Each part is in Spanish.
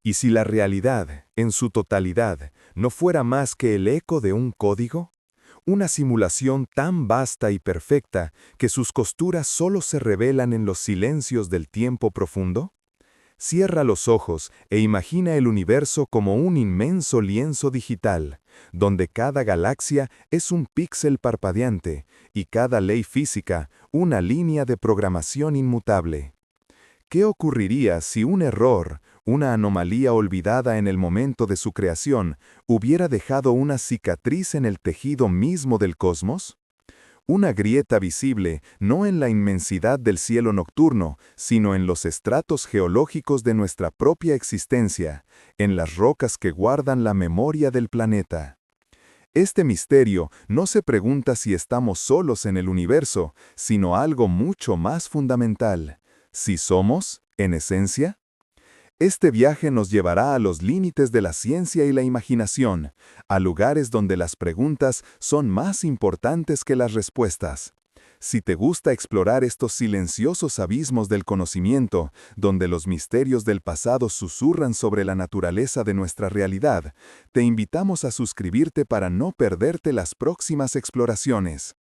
¿Y si la realidad, en su totalidad, no fuera más que el eco de un código? Una simulación tan vasta y perfecta que sus costuras solo se revelan en los silencios del tiempo profundo. Cierra los ojos e imagina el universo como un inmenso lienzo digital, donde cada galaxia es un píxel parpadeante y cada ley física una línea de programación inmutable. ¿Qué ocurriría si un error, una anomalía olvidada en el momento de su creación, hubiera dejado una cicatriz en el tejido mismo del cosmos? Una grieta visible no en la inmensidad del cielo nocturno, sino en los estratos geológicos de nuestra propia existencia, en las rocas que guardan la memoria del planeta. Este misterio no se pregunta si estamos solos en el universo, sino algo mucho más fundamental. ¿Si somos, en esencia? Este viaje nos llevará a los límites de la ciencia y la imaginación, a lugares donde las preguntas son más importantes que las respuestas. Si te gusta explorar estos silenciosos abismos del conocimiento, donde los misterios del pasado susurran sobre la naturaleza de nuestra realidad, te invitamos a suscribirte para no perderte las próximas exploraciones.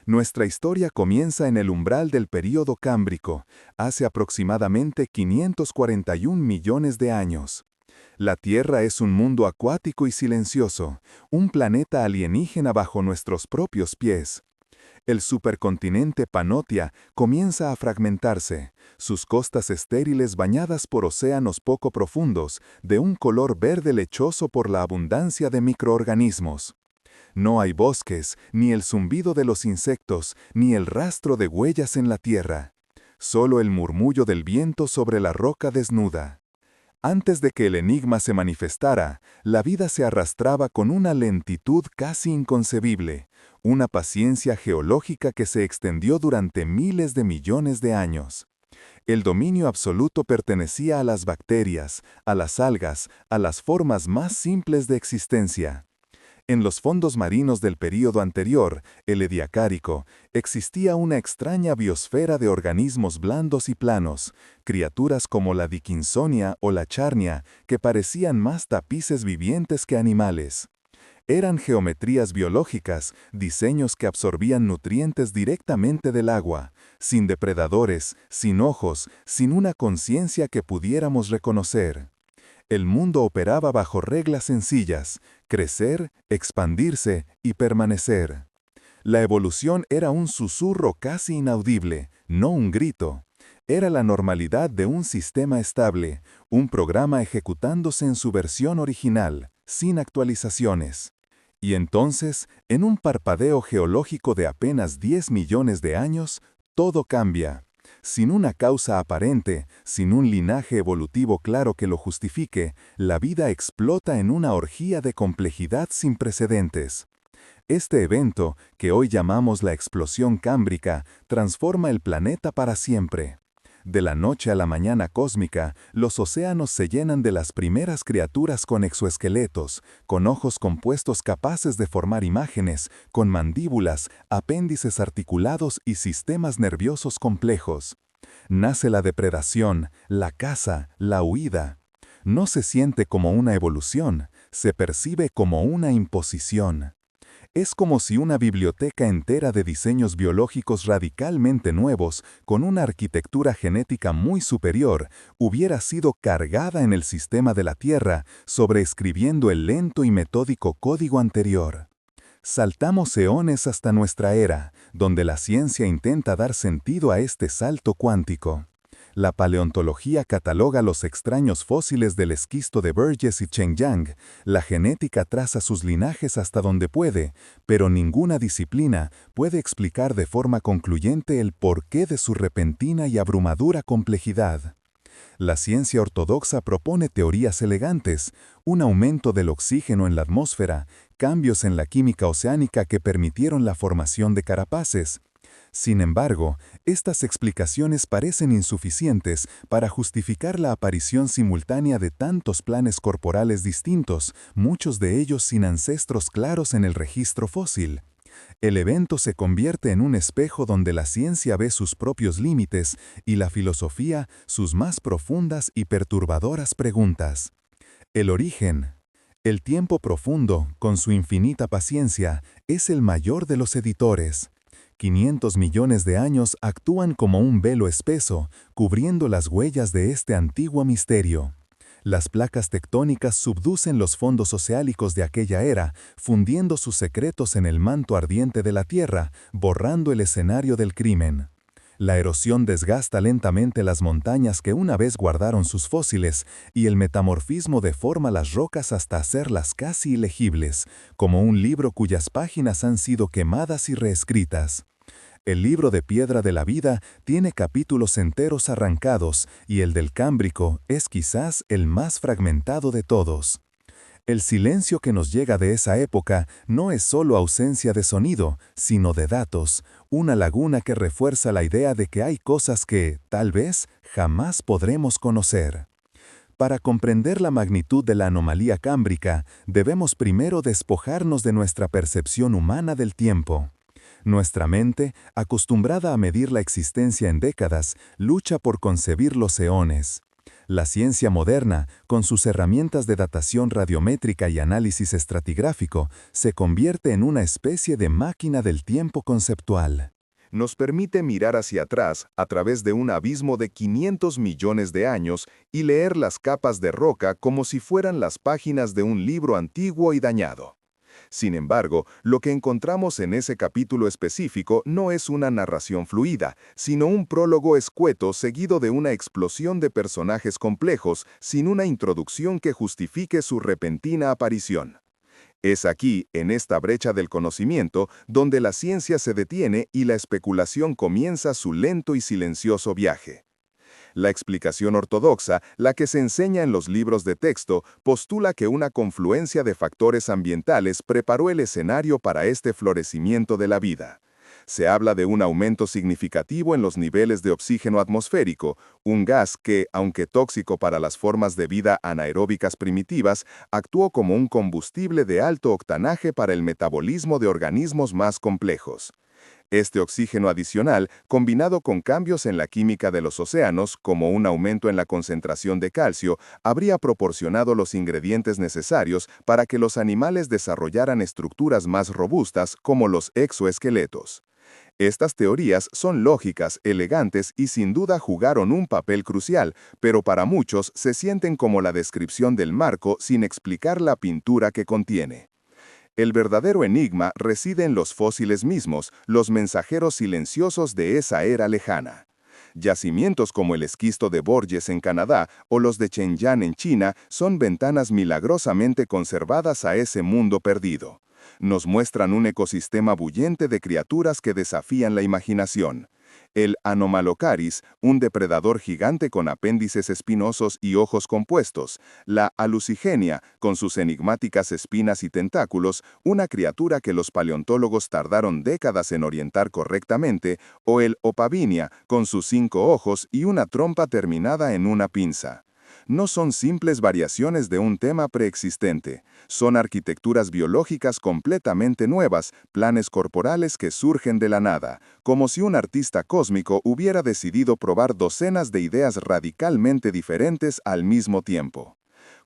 Nuestra historia comienza en el umbral del período cámbrico, hace aproximadamente 541 millones de años. La Tierra es un mundo acuático y silencioso, un planeta alienígena bajo nuestros propios pies. El supercontinente Panotia comienza a fragmentarse, sus costas estériles bañadas por océanos poco profundos, de un color verde lechoso por la abundancia de microorganismos. No hay bosques, ni el zumbido de los insectos, ni el rastro de huellas en la tierra. Solo el murmullo del viento sobre la roca desnuda. Antes de que el enigma se manifestara, la vida se arrastraba con una lentitud casi inconcebible, una paciencia geológica que se extendió durante miles de millones de años. El dominio absoluto pertenecía a las bacterias, a las algas, a las formas más simples de existencia. En los fondos marinos del período anterior, el Ediacárico, existía una extraña biosfera de organismos blandos y planos, criaturas como la Dickinsonia o la Charnia, que parecían más tapices vivientes que animales. Eran geometrías biológicas, diseños que absorbían nutrientes directamente del agua, sin depredadores, sin ojos, sin una conciencia que pudiéramos reconocer. El mundo operaba bajo reglas sencillas: crecer, expandirse y permanecer. La evolución era un susurro casi inaudible, no un grito. Era la normalidad de un sistema estable, un programa ejecutándose en su versión original, sin actualizaciones. Y entonces, en un parpadeo geológico de apenas 10 millones de años, todo cambia. Sin una causa aparente, sin un linaje evolutivo claro que lo justifique, la vida explota en una orgía de complejidad sin precedentes. Este evento, que hoy llamamos la explosión cámbrica, transforma el planeta para siempre. De la noche a la mañana cósmica, los océanos se llenan de las primeras criaturas con exoesqueletos, con ojos compuestos capaces de formar imágenes, con mandíbulas, apéndices articulados y sistemas nerviosos complejos. Nace la depredación, la caza, la huida. No se siente como una evolución, se percibe como una imposición. Es como si una biblioteca entera de diseños biológicos radicalmente nuevos, con una arquitectura genética muy superior, hubiera sido cargada en el sistema de la Tierra, sobreescribiendo el lento y metódico código anterior. Saltamos eones hasta nuestra era, donde la ciencia intenta dar sentido a este salto cuántico. La paleontología cataloga los extraños fósiles del esquisto de Burgess y Shenyang, la genética traza sus linajes hasta donde puede, pero ninguna disciplina puede explicar de forma concluyente el porqué de su repentina y abrumadora complejidad. La ciencia ortodoxa propone teorías elegantes, un aumento del oxígeno en la atmósfera, cambios en la química oceánica que permitieron la formación de carapaces. Sin embargo, estas explicaciones parecen insuficientes para justificar la aparición simultánea de tantos planes corporales distintos, muchos de ellos sin ancestros claros en el registro fósil. El evento se convierte en un espejo donde la ciencia ve sus propios límites y la filosofía sus más profundas y perturbadoras preguntas. El origen. El tiempo profundo, con su infinita paciencia, es el mayor de los editores. 500 millones de años actúan como un velo espeso, cubriendo las huellas de este antiguo misterio. Las placas tectónicas subducen los fondos oceánicos de aquella era, fundiendo sus secretos en el manto ardiente de la Tierra, borrando el escenario del crimen. La erosión desgasta lentamente las montañas que una vez guardaron sus fósiles, y el metamorfismo deforma las rocas hasta hacerlas casi ilegibles, como un libro cuyas páginas han sido quemadas y reescritas. El libro de piedra de la vida tiene capítulos enteros arrancados, y el del Cámbrico es quizás el más fragmentado de todos. El silencio que nos llega de esa época no es solo ausencia de sonido, sino de datos, una laguna que refuerza la idea de que hay cosas que, tal vez, jamás podremos conocer. Para comprender la magnitud de la anomalía cámbrica, debemos primero despojarnos de nuestra percepción humana del tiempo. Nuestra mente, acostumbrada a medir la existencia en décadas, lucha por concebir los eones. La ciencia moderna, con sus herramientas de datación radiométrica y análisis estratigráfico, se convierte en una especie de máquina del tiempo conceptual. Nos permite mirar hacia atrás a través de un abismo de 500 millones de años y leer las capas de roca como si fueran las páginas de un libro antiguo y dañado. Sin embargo, lo que encontramos en ese capítulo específico no es una narración fluida, sino un prólogo escueto seguido de una explosión de personajes complejos sin una introducción que justifique su repentina aparición. Es aquí, en esta brecha del conocimiento, donde la ciencia se detiene y la especulación comienza su lento y silencioso viaje. La explicación ortodoxa, la que se enseña en los libros de texto, postula que una confluencia de factores ambientales preparó el escenario para este florecimiento de la vida. Se habla de un aumento significativo en los niveles de oxígeno atmosférico, un gas que, aunque tóxico para las formas de vida anaeróbicas primitivas, actuó como un combustible de alto octanaje para el metabolismo de organismos más complejos. Este oxígeno adicional, combinado con cambios en la química de los océanos, como un aumento en la concentración de calcio, habría proporcionado los ingredientes necesarios para que los animales desarrollaran estructuras más robustas como los exoesqueletos. Estas teorías son lógicas, elegantes y sin duda jugaron un papel crucial, pero para muchos se sienten como la descripción del marco sin explicar la pintura que contiene. El verdadero enigma reside en los fósiles mismos, los mensajeros silenciosos de esa era lejana. Yacimientos como el esquisto de Borges en Canadá o los de Shenyang en China son ventanas milagrosamente conservadas a ese mundo perdido. Nos muestran un ecosistema bullente de criaturas que desafían la imaginación. El Anomalocaris, un depredador gigante con apéndices espinosos y ojos compuestos. La Alucigenia, con sus enigmáticas espinas y tentáculos, una criatura que los paleontólogos tardaron décadas en orientar correctamente. O el Opavinia, con sus 5 ojos y una trompa terminada en una pinza. No son simples variaciones de un tema preexistente, son arquitecturas biológicas completamente nuevas, planes corporales que surgen de la nada, como si un artista cósmico hubiera decidido probar docenas de ideas radicalmente diferentes al mismo tiempo.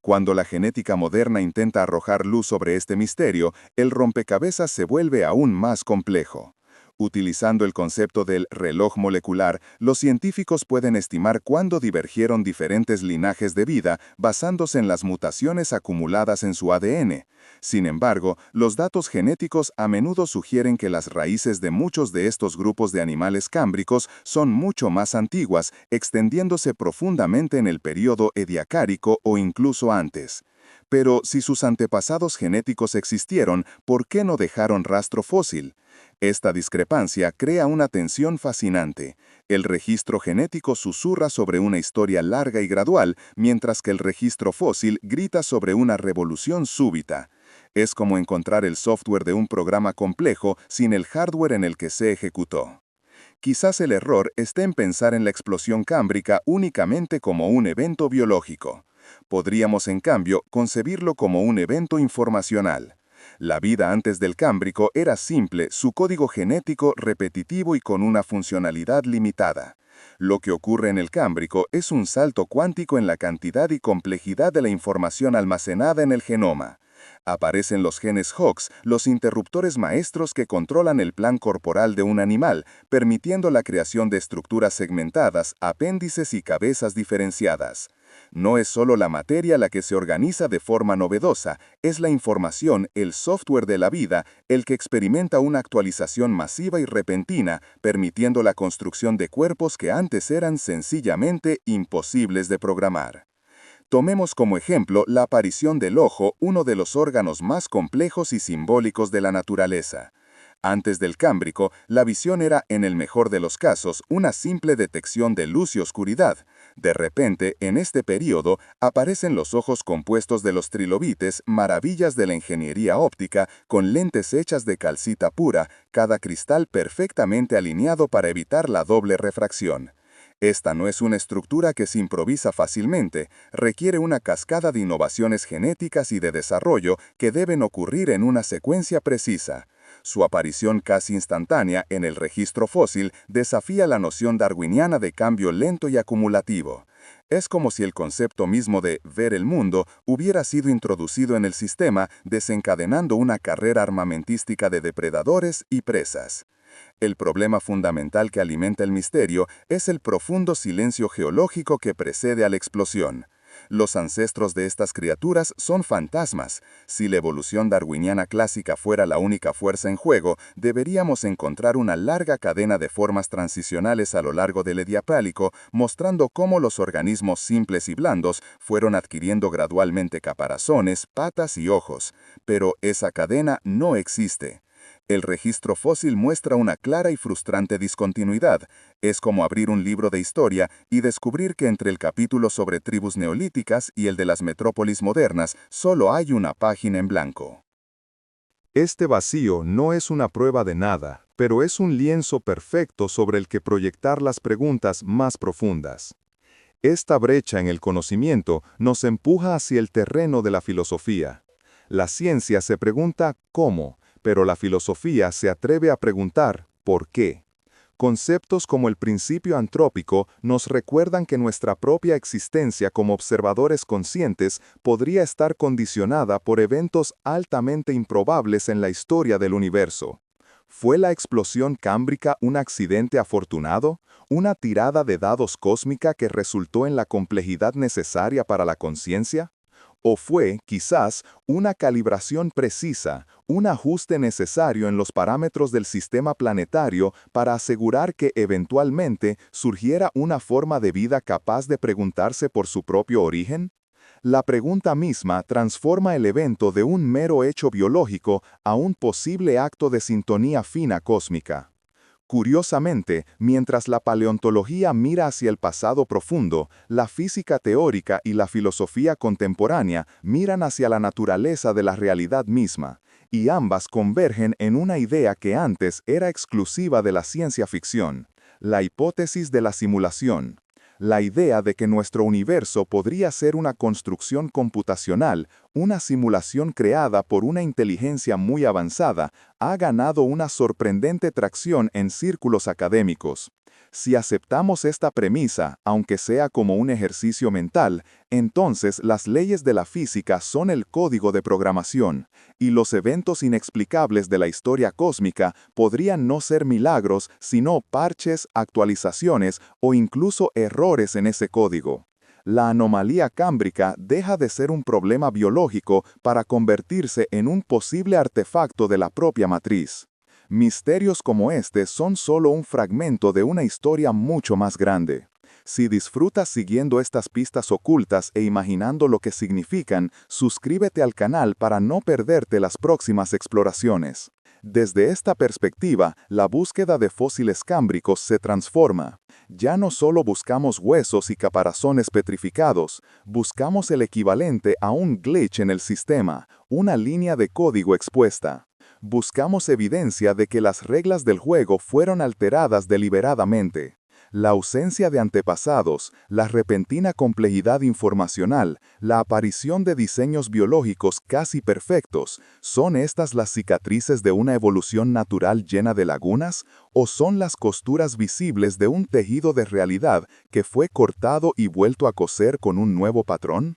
Cuando la genética moderna intenta arrojar luz sobre este misterio, el rompecabezas se vuelve aún más complejo. Utilizando el concepto del reloj molecular, los científicos pueden estimar cuándo divergieron diferentes linajes de vida basándose en las mutaciones acumuladas en su ADN. Sin embargo, los datos genéticos a menudo sugieren que las raíces de muchos de estos grupos de animales cámbricos son mucho más antiguas, extendiéndose profundamente en el período ediacárico o incluso antes. Pero si sus antepasados genéticos existieron, ¿por qué no dejaron rastro fósil? Esta discrepancia crea una tensión fascinante. El registro genético susurra sobre una historia larga y gradual, mientras que el registro fósil grita sobre una revolución súbita. Es como encontrar el software de un programa complejo sin el hardware en el que se ejecutó. Quizás el error esté en pensar en la explosión cámbrica únicamente como un evento biológico. Podríamos, en cambio, concebirlo como un evento informacional. La vida antes del Cámbrico era simple, su código genético repetitivo y con una funcionalidad limitada. Lo que ocurre en el Cámbrico es un salto cuántico en la cantidad y complejidad de la información almacenada en el genoma. Aparecen los genes Hox, los interruptores maestros que controlan el plan corporal de un animal, permitiendo la creación de estructuras segmentadas, apéndices y cabezas diferenciadas. No es solo la materia la que se organiza de forma novedosa, es la información, el software de la vida, el que experimenta una actualización masiva y repentina, permitiendo la construcción de cuerpos que antes eran sencillamente imposibles de programar. Tomemos como ejemplo la aparición del ojo, uno de los órganos más complejos y simbólicos de la naturaleza. Antes del Cámbrico, la visión era, en el mejor de los casos, una simple detección de luz y oscuridad. De repente, en este período, aparecen los ojos compuestos de los trilobites, maravillas de la ingeniería óptica, con lentes hechas de calcita pura, cada cristal perfectamente alineado para evitar la doble refracción. Esta no es una estructura que se improvisa fácilmente, requiere una cascada de innovaciones genéticas y de desarrollo que deben ocurrir en una secuencia precisa. Su aparición casi instantánea en el registro fósil desafía la noción darwiniana de cambio lento y acumulativo. Es como si el concepto mismo de ver el mundo hubiera sido introducido en el sistema, desencadenando una carrera armamentística de depredadores y presas. El problema fundamental que alimenta el misterio es el profundo silencio geológico que precede a la explosión. Los ancestros de estas criaturas son fantasmas. Si la evolución darwiniana clásica fuera la única fuerza en juego, deberíamos encontrar una larga cadena de formas transicionales a lo largo del Ediacálico, mostrando cómo los organismos simples y blandos fueron adquiriendo gradualmente caparazones, patas y ojos. Pero esa cadena no existe. El registro fósil muestra una clara y frustrante discontinuidad. Es como abrir un libro de historia y descubrir que entre el capítulo sobre tribus neolíticas y el de las metrópolis modernas solo hay una página en blanco. Este vacío no es una prueba de nada, pero es un lienzo perfecto sobre el que proyectar las preguntas más profundas. Esta brecha en el conocimiento nos empuja hacia el terreno de la filosofía. La ciencia se pregunta ¿cómo?, pero la filosofía se atreve a preguntar ¿por qué? Conceptos como el principio antrópico nos recuerdan que nuestra propia existencia como observadores conscientes podría estar condicionada por eventos altamente improbables en la historia del universo. ¿Fue la explosión cámbrica un accidente afortunado? ¿Una tirada de dados cósmica que resultó en la complejidad necesaria para la conciencia? ¿O fue, quizás, una calibración precisa, un ajuste necesario en los parámetros del sistema planetario para asegurar que eventualmente surgiera una forma de vida capaz de preguntarse por su propio origen? La pregunta misma transforma el evento de un mero hecho biológico a un posible acto de sintonía fina cósmica. Curiosamente, mientras la paleontología mira hacia el pasado profundo, la física teórica y la filosofía contemporánea miran hacia la naturaleza de la realidad misma, y ambas convergen en una idea que antes era exclusiva de la ciencia ficción: la hipótesis de la simulación. La idea de que nuestro universo podría ser una construcción computacional, una simulación creada por una inteligencia muy avanzada, ha ganado una sorprendente tracción en círculos académicos. Si aceptamos esta premisa, aunque sea como un ejercicio mental, entonces las leyes de la física son el código de programación, y los eventos inexplicables de la historia cósmica podrían no ser milagros, sino parches, actualizaciones o incluso errores en ese código. La anomalía cámbrica deja de ser un problema biológico para convertirse en un posible artefacto de la propia matriz. Misterios como este son solo un fragmento de una historia mucho más grande. Si disfrutas siguiendo estas pistas ocultas e imaginando lo que significan, suscríbete al canal para no perderte las próximas exploraciones. Desde esta perspectiva, la búsqueda de fósiles cámbricos se transforma. Ya no solo buscamos huesos y caparazones petrificados, buscamos el equivalente a un glitch en el sistema, una línea de código expuesta. Buscamos evidencia de que las reglas del juego fueron alteradas deliberadamente. La ausencia de antepasados, la repentina complejidad informacional, la aparición de diseños biológicos casi perfectos, ¿son estas las cicatrices de una evolución natural llena de lagunas? ¿O son las costuras visibles de un tejido de realidad que fue cortado y vuelto a coser con un nuevo patrón?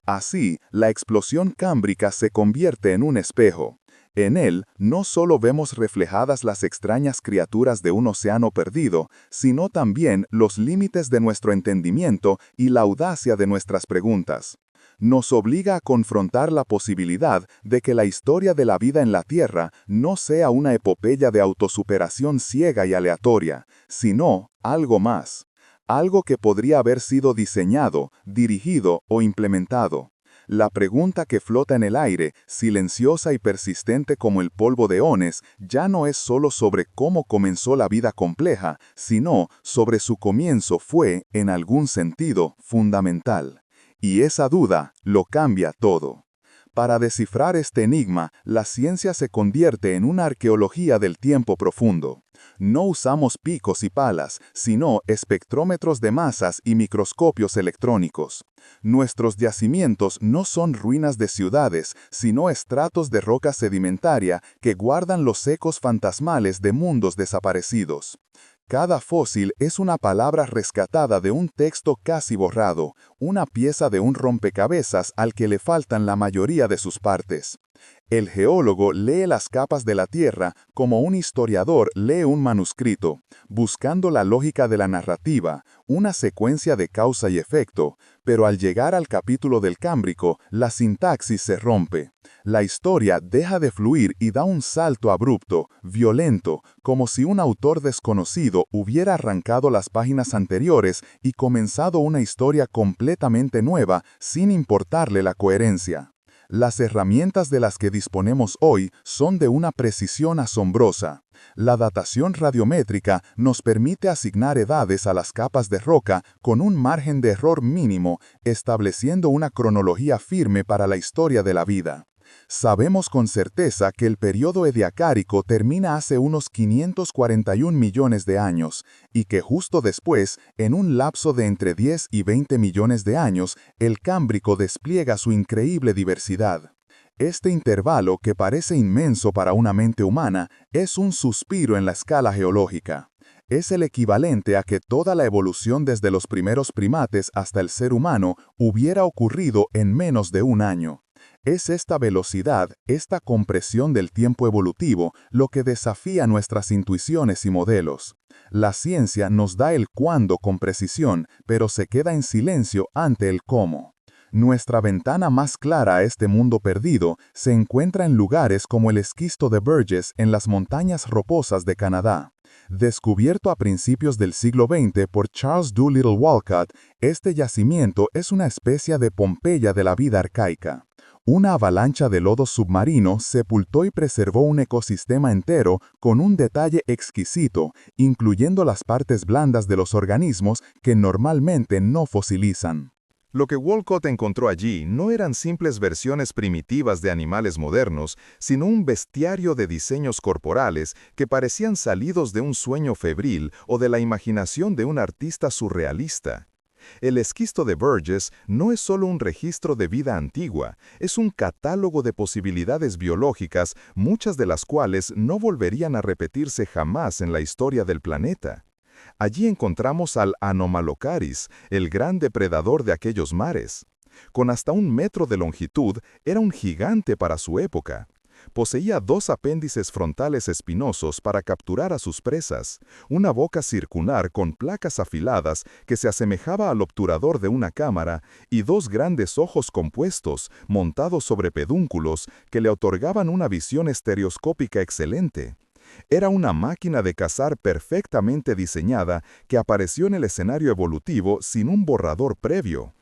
Así, la explosión cámbrica se convierte en un espejo. En él no solo vemos reflejadas las extrañas criaturas de un océano perdido, sino también los límites de nuestro entendimiento y la audacia de nuestras preguntas. Nos obliga a confrontar la posibilidad de que la historia de la vida en la Tierra no sea una epopeya de autosuperación ciega y aleatoria, sino algo más. Algo que podría haber sido diseñado, dirigido o implementado. La pregunta que flota en el aire, silenciosa y persistente como el polvo de Ones, ya no es solo sobre cómo comenzó la vida compleja, sino sobre su comienzo fue, en algún sentido, fundamental. Y esa duda lo cambia todo. Para descifrar este enigma, la ciencia se convierte en una arqueología del tiempo profundo. No usamos picos y palas, sino espectrómetros de masas y microscopios electrónicos. Nuestros yacimientos no son ruinas de ciudades, sino estratos de roca sedimentaria que guardan los ecos fantasmales de mundos desaparecidos. Cada fósil es una palabra rescatada de un texto casi borrado, una pieza de un rompecabezas al que le faltan la mayoría de sus partes. El geólogo lee las capas de la Tierra como un historiador lee un manuscrito, buscando la lógica de la narrativa, una secuencia de causa y efecto, pero al llegar al capítulo del Cámbrico, la sintaxis se rompe. La historia deja de fluir y da un salto abrupto, violento, como si un autor desconocido hubiera arrancado las páginas anteriores y comenzado una historia completamente nueva sin importarle la coherencia. Las herramientas de las que disponemos hoy son de una precisión asombrosa. La datación radiométrica nos permite asignar edades a las capas de roca con un margen de error mínimo, estableciendo una cronología firme para la historia de la vida. Sabemos con certeza que el periodo ediacárico termina hace unos 541 millones de años, y que justo después, en un lapso de entre 10 y 20 millones de años, el Cámbrico despliega su increíble diversidad. Este intervalo, que parece inmenso para una mente humana, es un suspiro en la escala geológica. Es el equivalente a que toda la evolución desde los primeros primates hasta el ser humano hubiera ocurrido en menos de un año. Es esta velocidad, esta compresión del tiempo evolutivo, lo que desafía nuestras intuiciones y modelos. La ciencia nos da el cuándo con precisión, pero se queda en silencio ante el cómo. Nuestra ventana más clara a este mundo perdido se encuentra en lugares como el esquisto de Burgess en las montañas roposas de Canadá. Descubierto a principios del siglo XX por Charles Doolittle Walcott, este yacimiento es una especie de Pompeya de la vida arcaica. Una avalancha de lodo submarino sepultó y preservó un ecosistema entero con un detalle exquisito, incluyendo las partes blandas de los organismos que normalmente no fosilizan. Lo que Walcott encontró allí no eran simples versiones primitivas de animales modernos, sino un bestiario de diseños corporales que parecían salidos de un sueño febril o de la imaginación de un artista surrealista. El esquisto de Burgess no es solo un registro de vida antigua, es un catálogo de posibilidades biológicas, muchas de las cuales no volverían a repetirse jamás en la historia del planeta. Allí encontramos al Anomalocaris, el gran depredador de aquellos mares. Con hasta 1 metro de longitud, era un gigante para su época. Poseía 2 apéndices frontales espinosos para capturar a sus presas, una boca circular con placas afiladas que se asemejaba al obturador de una cámara y 2 grandes ojos compuestos, montados sobre pedúnculos, que le otorgaban una visión estereoscópica excelente. Era una máquina de cazar perfectamente diseñada que apareció en el escenario evolutivo sin un borrador previo.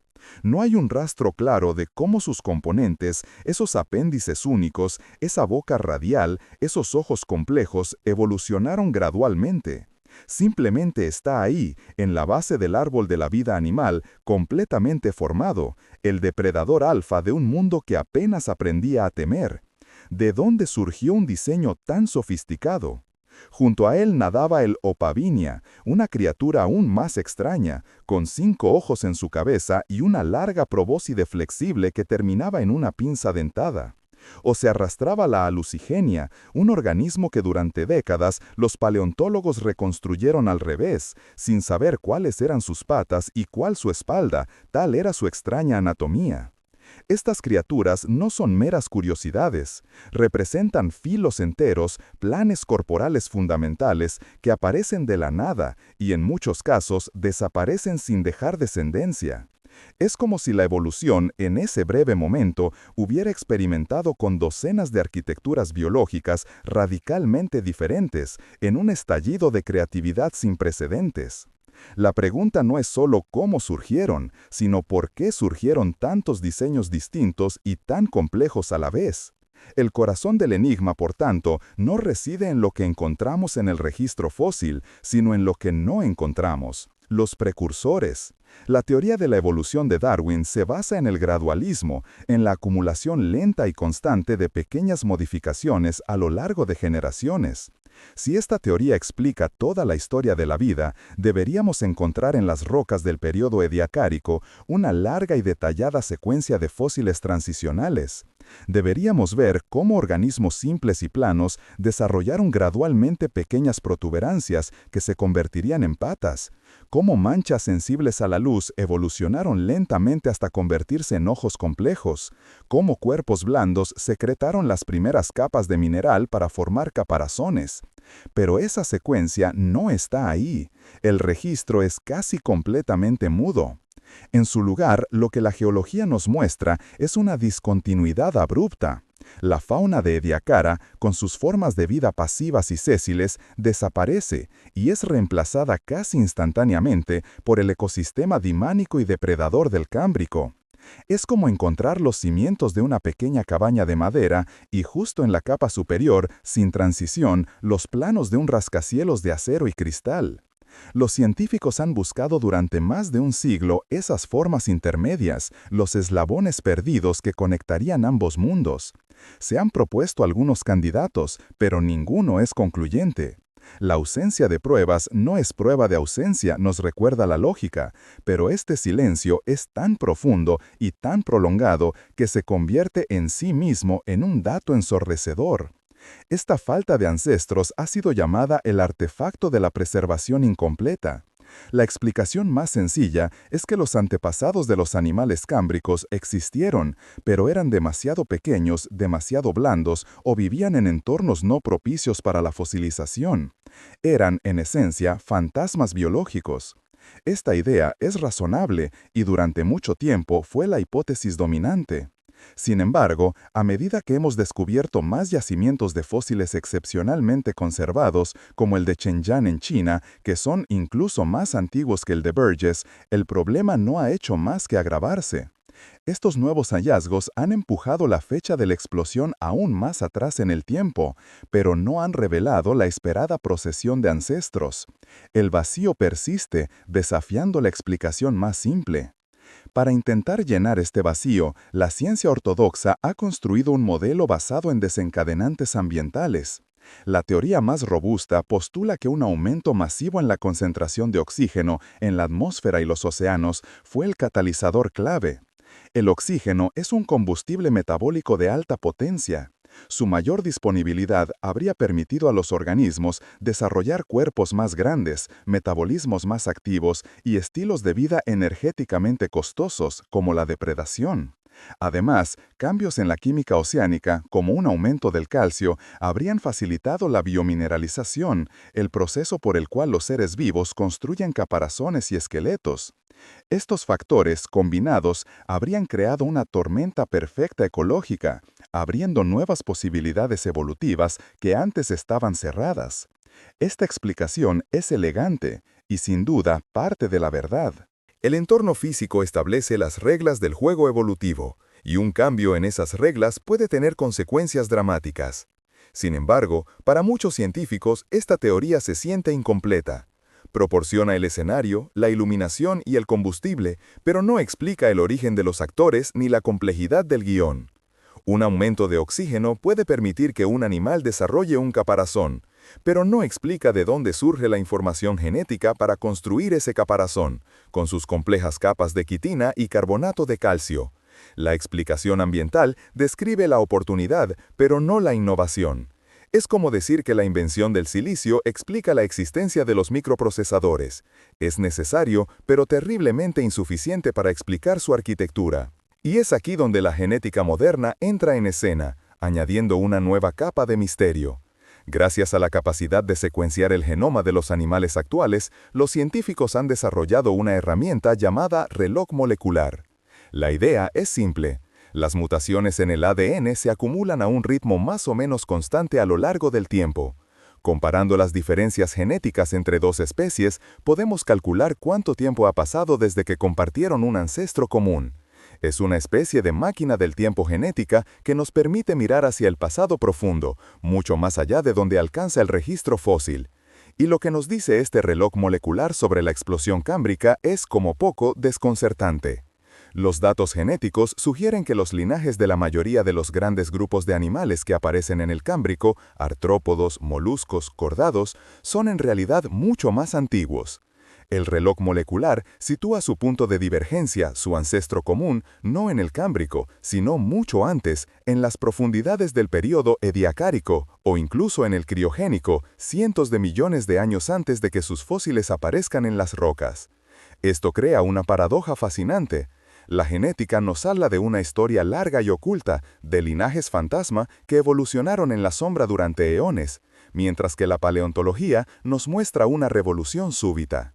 No hay un rastro claro de cómo sus componentes, esos apéndices únicos, esa boca radial, esos ojos complejos, evolucionaron gradualmente. Simplemente está ahí, en la base del árbol de la vida animal, completamente formado, el depredador alfa de un mundo que apenas aprendía a temer. ¿De dónde surgió un diseño tan sofisticado? Junto a él nadaba el Opavinia, una criatura aún más extraña, con 5 ojos en su cabeza y una larga probóscide flexible que terminaba en una pinza dentada. O se arrastraba la Alucigenia, un organismo que durante décadas los paleontólogos reconstruyeron al revés, sin saber cuáles eran sus patas y cuál su espalda, tal era su extraña anatomía. Estas criaturas no son meras curiosidades, representan filos enteros, planes corporales fundamentales que aparecen de la nada y en muchos casos desaparecen sin dejar descendencia. Es como si la evolución, en ese breve momento, hubiera experimentado con docenas de arquitecturas biológicas radicalmente diferentes, en un estallido de creatividad sin precedentes. La pregunta no es solo cómo surgieron, sino por qué surgieron tantos diseños distintos y tan complejos a la vez. El corazón del enigma, por tanto, no reside en lo que encontramos en el registro fósil, sino en lo que no encontramos, los precursores. La teoría de la evolución de Darwin se basa en el gradualismo, en la acumulación lenta y constante de pequeñas modificaciones a lo largo de generaciones. Si esta teoría explica toda la historia de la vida, deberíamos encontrar en las rocas del período Ediacárico una larga y detallada secuencia de fósiles transicionales. Deberíamos ver cómo organismos simples y planos desarrollaron gradualmente pequeñas protuberancias que se convertirían en patas, cómo manchas sensibles a la luz evolucionaron lentamente hasta convertirse en ojos complejos, cómo cuerpos blandos secretaron las primeras capas de mineral para formar caparazones. Pero esa secuencia no está ahí. El registro es casi completamente mudo. En su lugar, lo que la geología nos muestra es una discontinuidad abrupta. La fauna de Ediacara, con sus formas de vida pasivas y sésiles, desaparece y es reemplazada casi instantáneamente por el ecosistema dimánico y depredador del Cámbrico. Es como encontrar los cimientos de una pequeña cabaña de madera y justo en la capa superior, sin transición, los planos de un rascacielos de acero y cristal. Los científicos han buscado durante más de un siglo esas formas intermedias, los eslabones perdidos que conectarían ambos mundos. Se han propuesto algunos candidatos, pero ninguno es concluyente. La ausencia de pruebas no es prueba de ausencia, nos recuerda la lógica, pero este silencio es tan profundo y tan prolongado que se convierte en sí mismo en un dato ensordecedor. Esta falta de ancestros ha sido llamada el artefacto de la preservación incompleta. La explicación más sencilla es que los antepasados de los animales cámbricos existieron, pero eran demasiado pequeños, demasiado blandos o vivían en entornos no propicios para la fosilización. Eran, en esencia, fantasmas biológicos. Esta idea es razonable y durante mucho tiempo fue la hipótesis dominante. Sin embargo, a medida que hemos descubierto más yacimientos de fósiles excepcionalmente conservados, como el de Chengjiang en China, que son incluso más antiguos que el de Burgess, el problema no ha hecho más que agravarse. Estos nuevos hallazgos han empujado la fecha de la explosión aún más atrás en el tiempo, pero no han revelado la esperada procesión de ancestros. El vacío persiste, desafiando la explicación más simple. Para intentar llenar este vacío, la ciencia ortodoxa ha construido un modelo basado en desencadenantes ambientales. La teoría más robusta postula que un aumento masivo en la concentración de oxígeno en la atmósfera y los océanos fue el catalizador clave. El oxígeno es un combustible metabólico de alta potencia. Su mayor disponibilidad habría permitido a los organismos desarrollar cuerpos más grandes, metabolismos más activos y estilos de vida energéticamente costosos, como la depredación. Además, cambios en la química oceánica, como un aumento del calcio, habrían facilitado la biomineralización, el proceso por el cual los seres vivos construyen caparazones y esqueletos. Estos factores, combinados, habrían creado una tormenta perfecta ecológica, abriendo nuevas posibilidades evolutivas que antes estaban cerradas. Esta explicación es elegante y sin duda parte de la verdad. El entorno físico establece las reglas del juego evolutivo, y un cambio en esas reglas puede tener consecuencias dramáticas. Sin embargo, para muchos científicos, esta teoría se siente incompleta. Proporciona el escenario, la iluminación y el combustible, pero no explica el origen de los actores ni la complejidad del guión. Un aumento de oxígeno puede permitir que un animal desarrolle un caparazón, pero no explica de dónde surge la información genética para construir ese caparazón, con sus complejas capas de quitina y carbonato de calcio. La explicación ambiental describe la oportunidad, pero no la innovación. Es como decir que la invención del silicio explica la existencia de los microprocesadores. Es necesario, pero terriblemente insuficiente para explicar su arquitectura. Y es aquí donde la genética moderna entra en escena, añadiendo una nueva capa de misterio. Gracias a la capacidad de secuenciar el genoma de los animales actuales, los científicos han desarrollado una herramienta llamada reloj molecular. La idea es simple. Las mutaciones en el ADN se acumulan a un ritmo más o menos constante a lo largo del tiempo. Comparando las diferencias genéticas entre dos especies, podemos calcular cuánto tiempo ha pasado desde que compartieron un ancestro común. Es una especie de máquina del tiempo genética que nos permite mirar hacia el pasado profundo, mucho más allá de donde alcanza el registro fósil. Y lo que nos dice este reloj molecular sobre la explosión cámbrica es, como poco, desconcertante. Los datos genéticos sugieren que los linajes de la mayoría de los grandes grupos de animales que aparecen en el Cámbrico, artrópodos, moluscos, cordados, son en realidad mucho más antiguos. El reloj molecular sitúa su punto de divergencia, su ancestro común, no en el Cámbrico, sino mucho antes, en las profundidades del período Ediacárico, o incluso en el Criogénico, cientos de millones de años antes de que sus fósiles aparezcan en las rocas. Esto crea una paradoja fascinante. La genética nos habla de una historia larga y oculta, de linajes fantasma que evolucionaron en la sombra durante eones, mientras que la paleontología nos muestra una revolución súbita.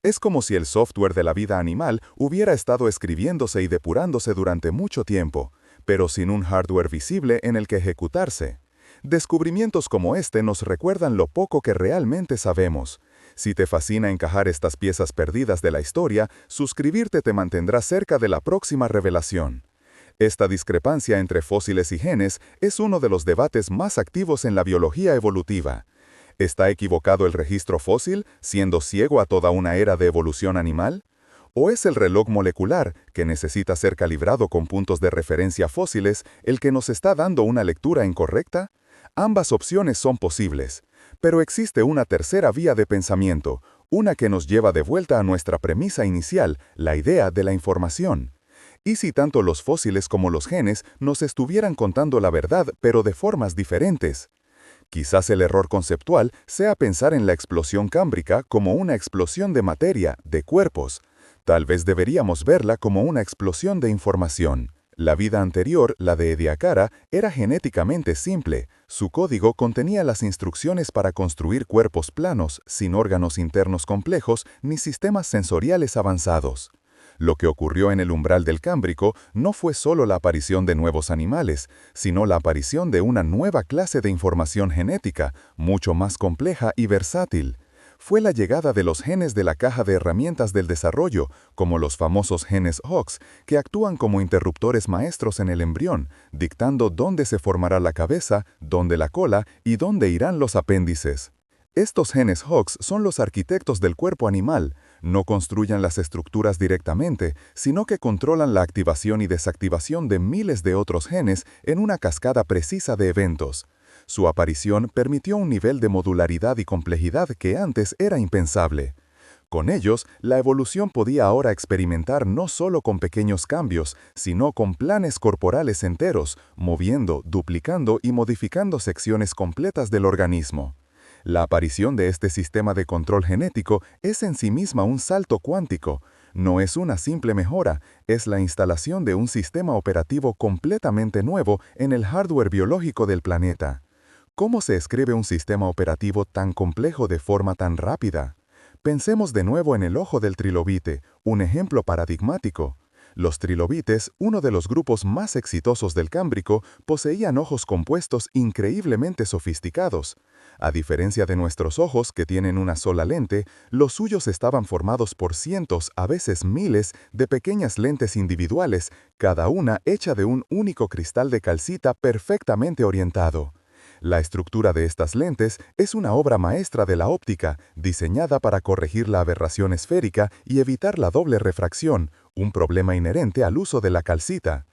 Es como si el software de la vida animal hubiera estado escribiéndose y depurándose durante mucho tiempo, pero sin un hardware visible en el que ejecutarse. Descubrimientos como este nos recuerdan lo poco que realmente sabemos. Si te fascina encajar estas piezas perdidas de la historia, suscribirte te mantendrá cerca de la próxima revelación. Esta discrepancia entre fósiles y genes es uno de los debates más activos en la biología evolutiva. ¿Está equivocado el registro fósil, siendo ciego a toda una era de evolución animal? ¿O es el reloj molecular, que necesita ser calibrado con puntos de referencia fósiles, el que nos está dando una lectura incorrecta? Ambas opciones son posibles, pero existe una tercera vía de pensamiento, una que nos lleva de vuelta a nuestra premisa inicial, la idea de la información. ¿Y si tanto los fósiles como los genes nos estuvieran contando la verdad, pero de formas diferentes? Quizás el error conceptual sea pensar en la explosión cámbrica como una explosión de materia, de cuerpos. Tal vez deberíamos verla como una explosión de información. La vida anterior, la de Ediacara, era genéticamente simple. Su código contenía las instrucciones para construir cuerpos planos, sin órganos internos complejos ni sistemas sensoriales avanzados. Lo que ocurrió en el umbral del Cámbrico no fue solo la aparición de nuevos animales, sino la aparición de una nueva clase de información genética, mucho más compleja y versátil. Fue la llegada de los genes de la caja de herramientas del desarrollo, como los famosos genes Hox, que actúan como interruptores maestros en el embrión, dictando dónde se formará la cabeza, dónde la cola y dónde irán los apéndices. Estos genes Hox son los arquitectos del cuerpo animal. No construyen las estructuras directamente, sino que controlan la activación y desactivación de miles de otros genes en una cascada precisa de eventos. Su aparición permitió un nivel de modularidad y complejidad que antes era impensable. Con ellos, la evolución podía ahora experimentar no solo con pequeños cambios, sino con planes corporales enteros, moviendo, duplicando y modificando secciones completas del organismo. La aparición de este sistema de control genético es en sí misma un salto cuántico. No es una simple mejora, es la instalación de un sistema operativo completamente nuevo en el hardware biológico del planeta. ¿Cómo se escribe un sistema operativo tan complejo de forma tan rápida? Pensemos de nuevo en el ojo del trilobite, un ejemplo paradigmático. Los trilobites, uno de los grupos más exitosos del Cámbrico, poseían ojos compuestos increíblemente sofisticados. A diferencia de nuestros ojos, que tienen una sola lente, los suyos estaban formados por cientos, a veces miles, de pequeñas lentes individuales, cada una hecha de un único cristal de calcita perfectamente orientado. La estructura de estas lentes es una obra maestra de la óptica, diseñada para corregir la aberración esférica y evitar la doble refracción, un problema inherente al uso de la calcita.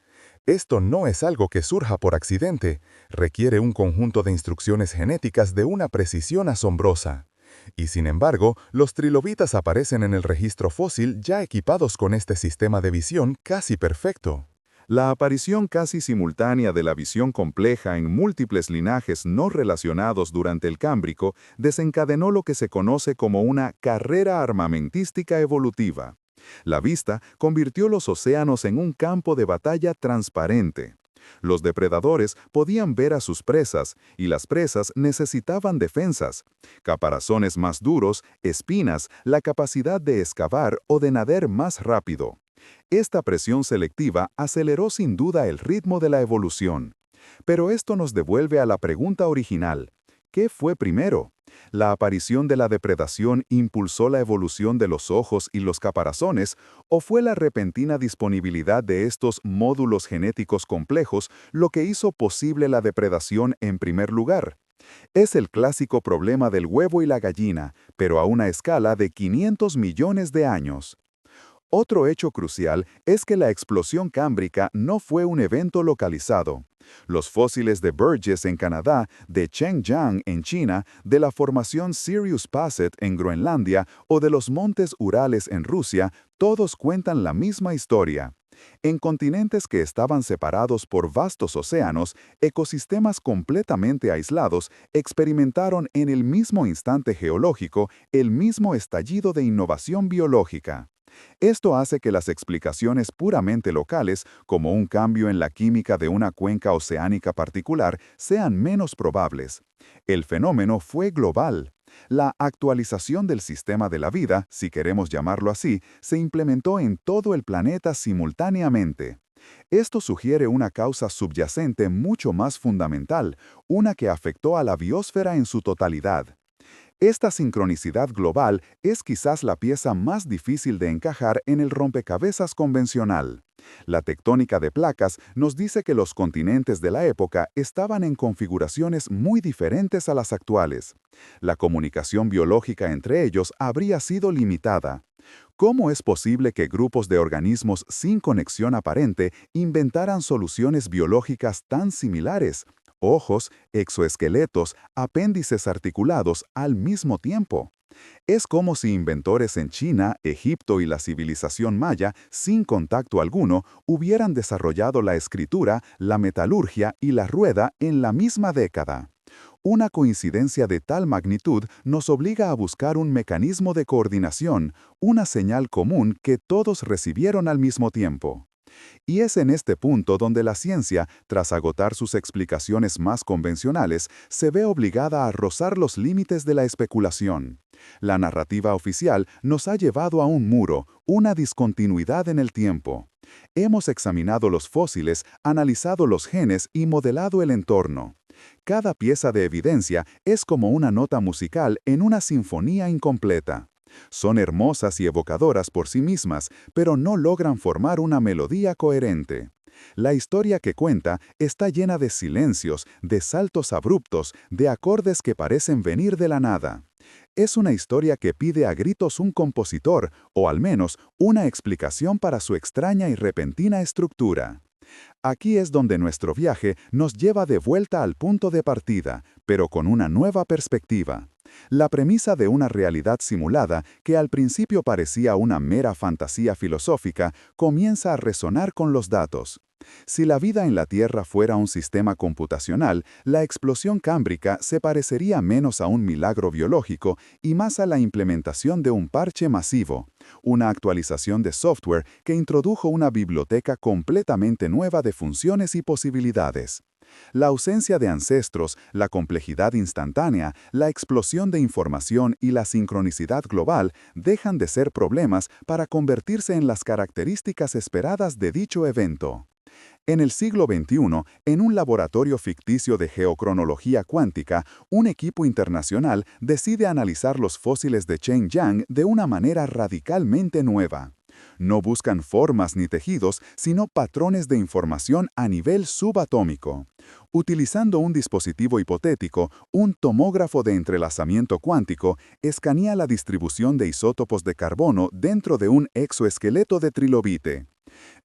Esto no es algo que surja por accidente, requiere un conjunto de instrucciones genéticas de una precisión asombrosa. Y sin embargo, los trilobitas aparecen en el registro fósil ya equipados con este sistema de visión casi perfecto. La aparición casi simultánea de la visión compleja en múltiples linajes no relacionados durante el Cámbrico desencadenó lo que se conoce como una carrera armamentística evolutiva. La vista convirtió los océanos en un campo de batalla transparente. Los depredadores podían ver a sus presas y las presas necesitaban defensas, caparazones más duros, espinas, la capacidad de excavar o de nadar más rápido. Esta presión selectiva aceleró sin duda el ritmo de la evolución. Pero esto nos devuelve a la pregunta original. ¿Qué fue primero? ¿La aparición de la depredación impulsó la evolución de los ojos y los caparazones, o fue la repentina disponibilidad de estos módulos genéticos complejos lo que hizo posible la depredación en primer lugar? Es el clásico problema del huevo y la gallina, pero a una escala de 500 millones de años. Otro hecho crucial es que la explosión cámbrica no fue un evento localizado. Los fósiles de Burgess en Canadá, de Chengjiang en China, de la formación Sirius Passet en Groenlandia o de los montes Urales en Rusia, todos cuentan la misma historia. En continentes que estaban separados por vastos océanos, ecosistemas completamente aislados experimentaron en el mismo instante geológico el mismo estallido de innovación biológica. Esto hace que las explicaciones puramente locales, como un cambio en la química de una cuenca oceánica particular, sean menos probables. El fenómeno fue global. La actualización del sistema de la vida, si queremos llamarlo así, se implementó en todo el planeta simultáneamente. Esto sugiere una causa subyacente mucho más fundamental, una que afectó a la biosfera en su totalidad. Esta sincronicidad global es quizás la pieza más difícil de encajar en el rompecabezas convencional. La tectónica de placas nos dice que los continentes de la época estaban en configuraciones muy diferentes a las actuales. La comunicación biológica entre ellos habría sido limitada. ¿Cómo es posible que grupos de organismos sin conexión aparente inventaran soluciones biológicas tan similares? Ojos, exoesqueletos, apéndices articulados al mismo tiempo. Es como si inventores en China, Egipto y la civilización maya, sin contacto alguno, hubieran desarrollado la escritura, la metalurgia y la rueda en la misma década. Una coincidencia de tal magnitud nos obliga a buscar un mecanismo de coordinación, una señal común que todos recibieron al mismo tiempo. Y es en este punto donde la ciencia, tras agotar sus explicaciones más convencionales, se ve obligada a rozar los límites de la especulación. La narrativa oficial nos ha llevado a un muro, una discontinuidad en el tiempo. Hemos examinado los fósiles, analizado los genes y modelado el entorno. Cada pieza de evidencia es como una nota musical en una sinfonía incompleta. Son hermosas y evocadoras por sí mismas, pero no logran formar una melodía coherente. La historia que cuenta está llena de silencios, de saltos abruptos, de acordes que parecen venir de la nada. Es una historia que pide a gritos un compositor, o al menos una explicación para su extraña y repentina estructura. Aquí es donde nuestro viaje nos lleva de vuelta al punto de partida, pero con una nueva perspectiva. La premisa de una realidad simulada, que al principio parecía una mera fantasía filosófica, comienza a resonar con los datos. Si la vida en la Tierra fuera un sistema computacional, la explosión cámbrica se parecería menos a un milagro biológico y más a la implementación de un parche masivo, una actualización de software que introdujo una biblioteca completamente nueva de funciones y posibilidades. La ausencia de ancestros, la complejidad instantánea, la explosión de información y la sincronicidad global dejan de ser problemas para convertirse en las características esperadas de dicho evento. En el siglo XXI, en un laboratorio ficticio de geocronología cuántica, un equipo internacional decide analizar los fósiles de Chengjiang de una manera radicalmente nueva. No buscan formas ni tejidos, sino patrones de información a nivel subatómico. Utilizando un dispositivo hipotético, un tomógrafo de entrelazamiento cuántico escanea la distribución de isótopos de carbono dentro de un exoesqueleto de trilobite.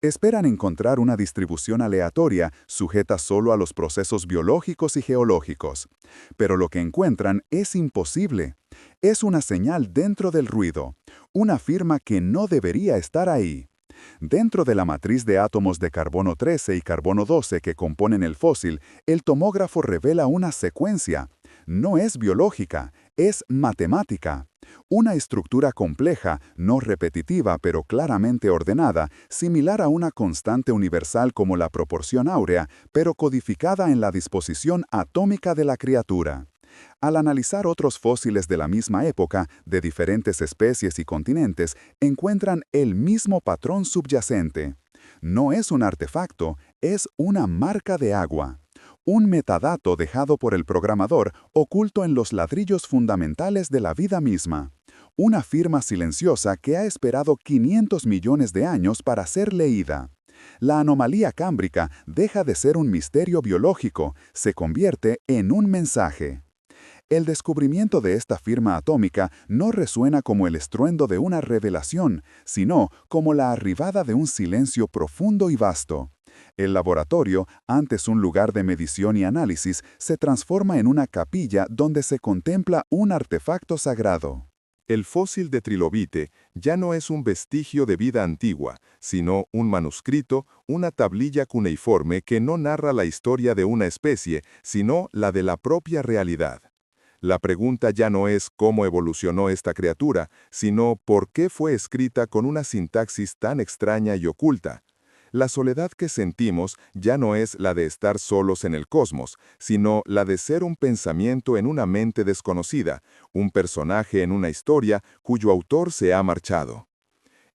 Esperan encontrar una distribución aleatoria sujeta solo a los procesos biológicos y geológicos. Pero lo que encuentran es imposible. Es una señal dentro del ruido, una firma que no debería estar ahí. Dentro de la matriz de átomos de carbono 13 y carbono 12 que componen el fósil, el tomógrafo revela una secuencia. No es biológica, es matemática. Una estructura compleja, no repetitiva pero claramente ordenada, similar a una constante universal como la proporción áurea, pero codificada en la disposición atómica de la criatura. Al analizar otros fósiles de la misma época, de diferentes especies y continentes, encuentran el mismo patrón subyacente. No es un artefacto, es una marca de agua. Un metadato dejado por el programador oculto en los ladrillos fundamentales de la vida misma. Una firma silenciosa que ha esperado 500 millones de años para ser leída. La anomalía cámbrica deja de ser un misterio biológico, se convierte en un mensaje. El descubrimiento de esta firma atómica no resuena como el estruendo de una revelación, sino como la arribada de un silencio profundo y vasto. El laboratorio, antes un lugar de medición y análisis, se transforma en una capilla donde se contempla un artefacto sagrado. El fósil de trilobite ya no es un vestigio de vida antigua, sino un manuscrito, una tablilla cuneiforme que no narra la historia de una especie, sino la de la propia realidad. La pregunta ya no es cómo evolucionó esta criatura, sino por qué fue escrita con una sintaxis tan extraña y oculta. La soledad que sentimos ya no es la de estar solos en el cosmos, sino la de ser un pensamiento en una mente desconocida, un personaje en una historia cuyo autor se ha marchado.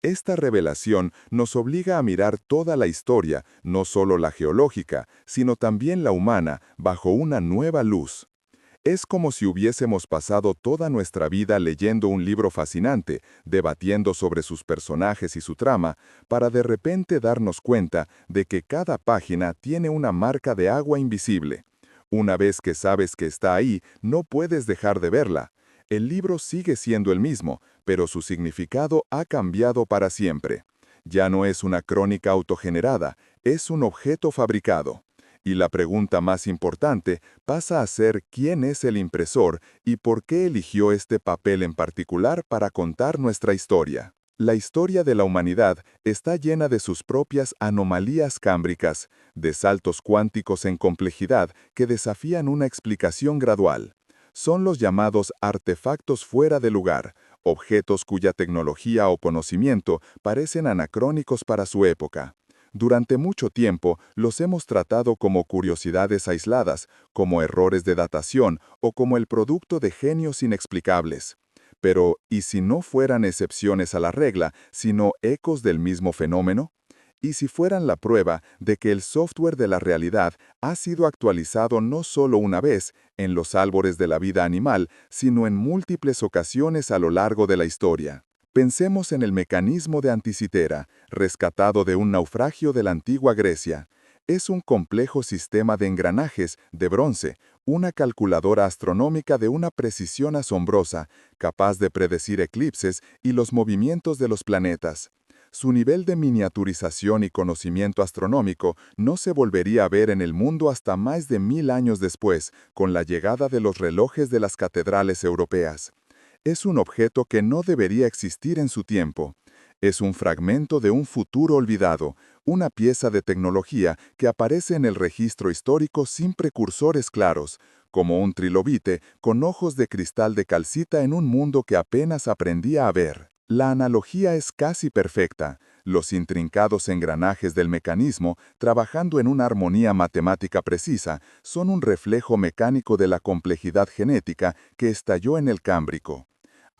Esta revelación nos obliga a mirar toda la historia, no solo la geológica, sino también la humana, bajo una nueva luz. Es como si hubiésemos pasado toda nuestra vida leyendo un libro fascinante, debatiendo sobre sus personajes y su trama, para de repente darnos cuenta de que cada página tiene una marca de agua invisible. Una vez que sabes que está ahí, no puedes dejar de verla. El libro sigue siendo el mismo, pero su significado ha cambiado para siempre. Ya no es una crónica autogenerada, es un objeto fabricado. Y la pregunta más importante pasa a ser quién es el impresor y por qué eligió este papel en particular para contar nuestra historia. La historia de la humanidad está llena de sus propias anomalías cámbricas, de saltos cuánticos en complejidad que desafían una explicación gradual. Son los llamados artefactos fuera de lugar, objetos cuya tecnología o conocimiento parecen anacrónicos para su época. Durante mucho tiempo los hemos tratado como curiosidades aisladas, como errores de datación o como el producto de genios inexplicables. Pero, ¿y si no fueran excepciones a la regla, sino ecos del mismo fenómeno? ¿Y si fueran la prueba de que el software de la realidad ha sido actualizado no solo una vez, en los árboles de la vida animal, sino en múltiples ocasiones a lo largo de la historia? Pensemos en el mecanismo de Anticitera, rescatado de un naufragio de la antigua Grecia. Es un complejo sistema de engranajes de bronce, una calculadora astronómica de una precisión asombrosa, capaz de predecir eclipses y los movimientos de los planetas. Su nivel de miniaturización y conocimiento astronómico no se volvería a ver en el mundo hasta más de 1000 años después, con la llegada de los relojes de las catedrales europeas. Es un objeto que no debería existir en su tiempo. Es un fragmento de un futuro olvidado, una pieza de tecnología que aparece en el registro histórico sin precursores claros, como un trilobite con ojos de cristal de calcita en un mundo que apenas aprendía a ver. La analogía es casi perfecta. Los intrincados engranajes del mecanismo, trabajando en una armonía matemática precisa, son un reflejo mecánico de la complejidad genética que estalló en el Cámbrico.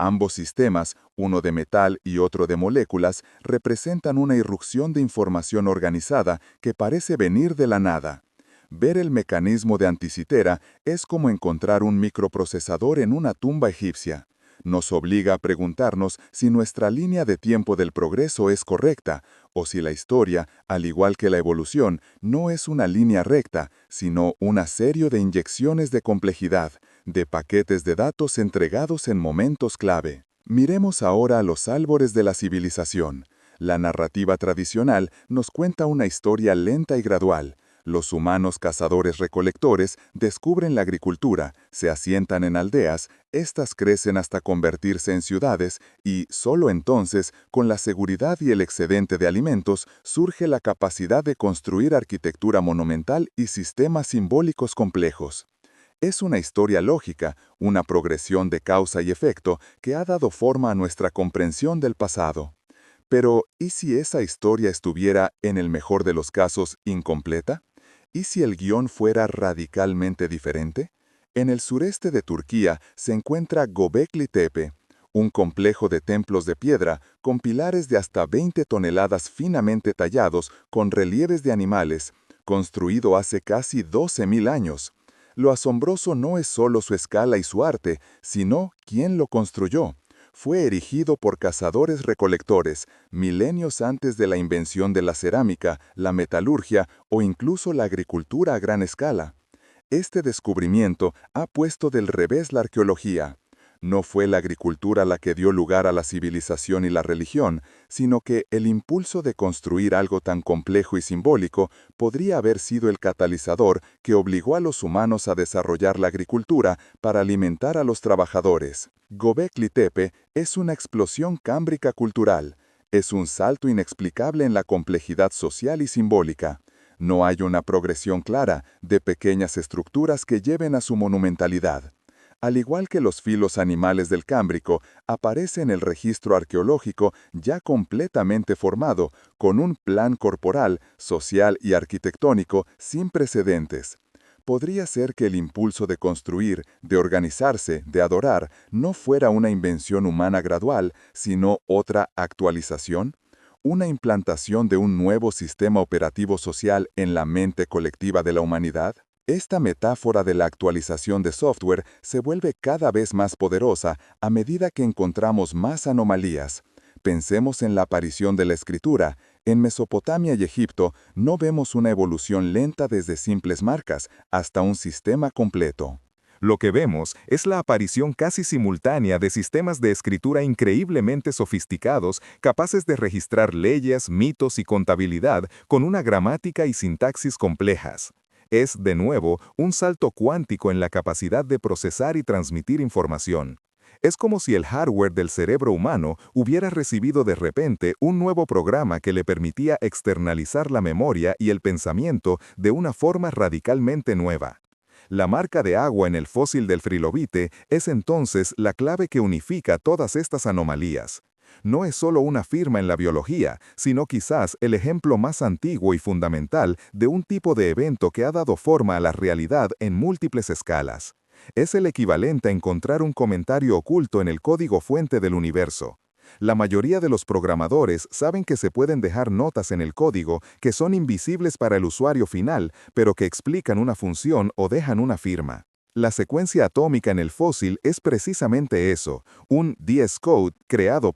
Ambos sistemas, uno de metal y otro de moléculas, representan una irrupción de información organizada que parece venir de la nada. Ver el mecanismo de Anticitera es como encontrar un microprocesador en una tumba egipcia. Nos obliga a preguntarnos si nuestra línea de tiempo del progreso es correcta, o si la historia, al igual que la evolución, no es una línea recta, sino una serie de inyecciones de complejidad, de paquetes de datos entregados en momentos clave. Miremos ahora a los árboles de la civilización. La narrativa tradicional nos cuenta una historia lenta y gradual. Los humanos cazadores-recolectores descubren la agricultura, se asientan en aldeas, estas crecen hasta convertirse en ciudades y, solo entonces, con la seguridad y el excedente de alimentos, surge la capacidad de construir arquitectura monumental y sistemas simbólicos complejos. Es una historia lógica, una progresión de causa y efecto que ha dado forma a nuestra comprensión del pasado. Pero, ¿y si esa historia estuviera, en el mejor de los casos, incompleta? ¿Y si el guión fuera radicalmente diferente? En el sureste de Turquía se encuentra Göbekli Tepe, un complejo de templos de piedra con pilares de hasta 20 toneladas finamente tallados con relieves de animales, construido hace casi 12.000 años. Lo asombroso no es solo su escala y su arte, sino quién lo construyó. Fue erigido por cazadores-recolectores, milenios antes de la invención de la cerámica, la metalurgia o incluso la agricultura a gran escala. Este descubrimiento ha puesto del revés la arqueología. No fue la agricultura la que dio lugar a la civilización y la religión, sino que el impulso de construir algo tan complejo y simbólico podría haber sido el catalizador que obligó a los humanos a desarrollar la agricultura para alimentar a los trabajadores. Göbekli Tepe es una explosión cámbrica cultural. Es un salto inexplicable en la complejidad social y simbólica. No hay una progresión clara de pequeñas estructuras que lleven a su monumentalidad. Al igual que los filos animales del Cámbrico, aparece en el registro arqueológico ya completamente formado, con un plan corporal, social y arquitectónico sin precedentes. Podría ser que el impulso de construir, de organizarse, de adorar, no fuera una invención humana gradual, sino otra actualización, una implantación de un nuevo sistema operativo social en la mente colectiva de la humanidad. Esta metáfora de la actualización de software se vuelve cada vez más poderosa a medida que encontramos más anomalías. Pensemos en la aparición de la escritura. En Mesopotamia y Egipto no vemos una evolución lenta desde simples marcas hasta un sistema completo. Lo que vemos es la aparición casi simultánea de sistemas de escritura increíblemente sofisticados, capaces de registrar leyes, mitos y contabilidad con una gramática y sintaxis complejas. Es, de nuevo, un salto cuántico en la capacidad de procesar y transmitir información. Es como si el hardware del cerebro humano hubiera recibido de repente un nuevo programa que le permitía externalizar la memoria y el pensamiento de una forma radicalmente nueva. La marca de agua en el fósil del trilobite es entonces la clave que unifica todas estas anomalías. No es solo una firma en la biología, sino quizás el ejemplo más antiguo y fundamental de un tipo de evento que ha dado forma a la realidad en múltiples escalas. Es el equivalente a encontrar un comentario oculto en el código fuente del universo. La mayoría de los programadores saben que se pueden dejar notas en el código que son invisibles para el usuario final, pero que explican una función o dejan una firma. La secuencia atómica en el fósil es precisamente eso, un DS Code creado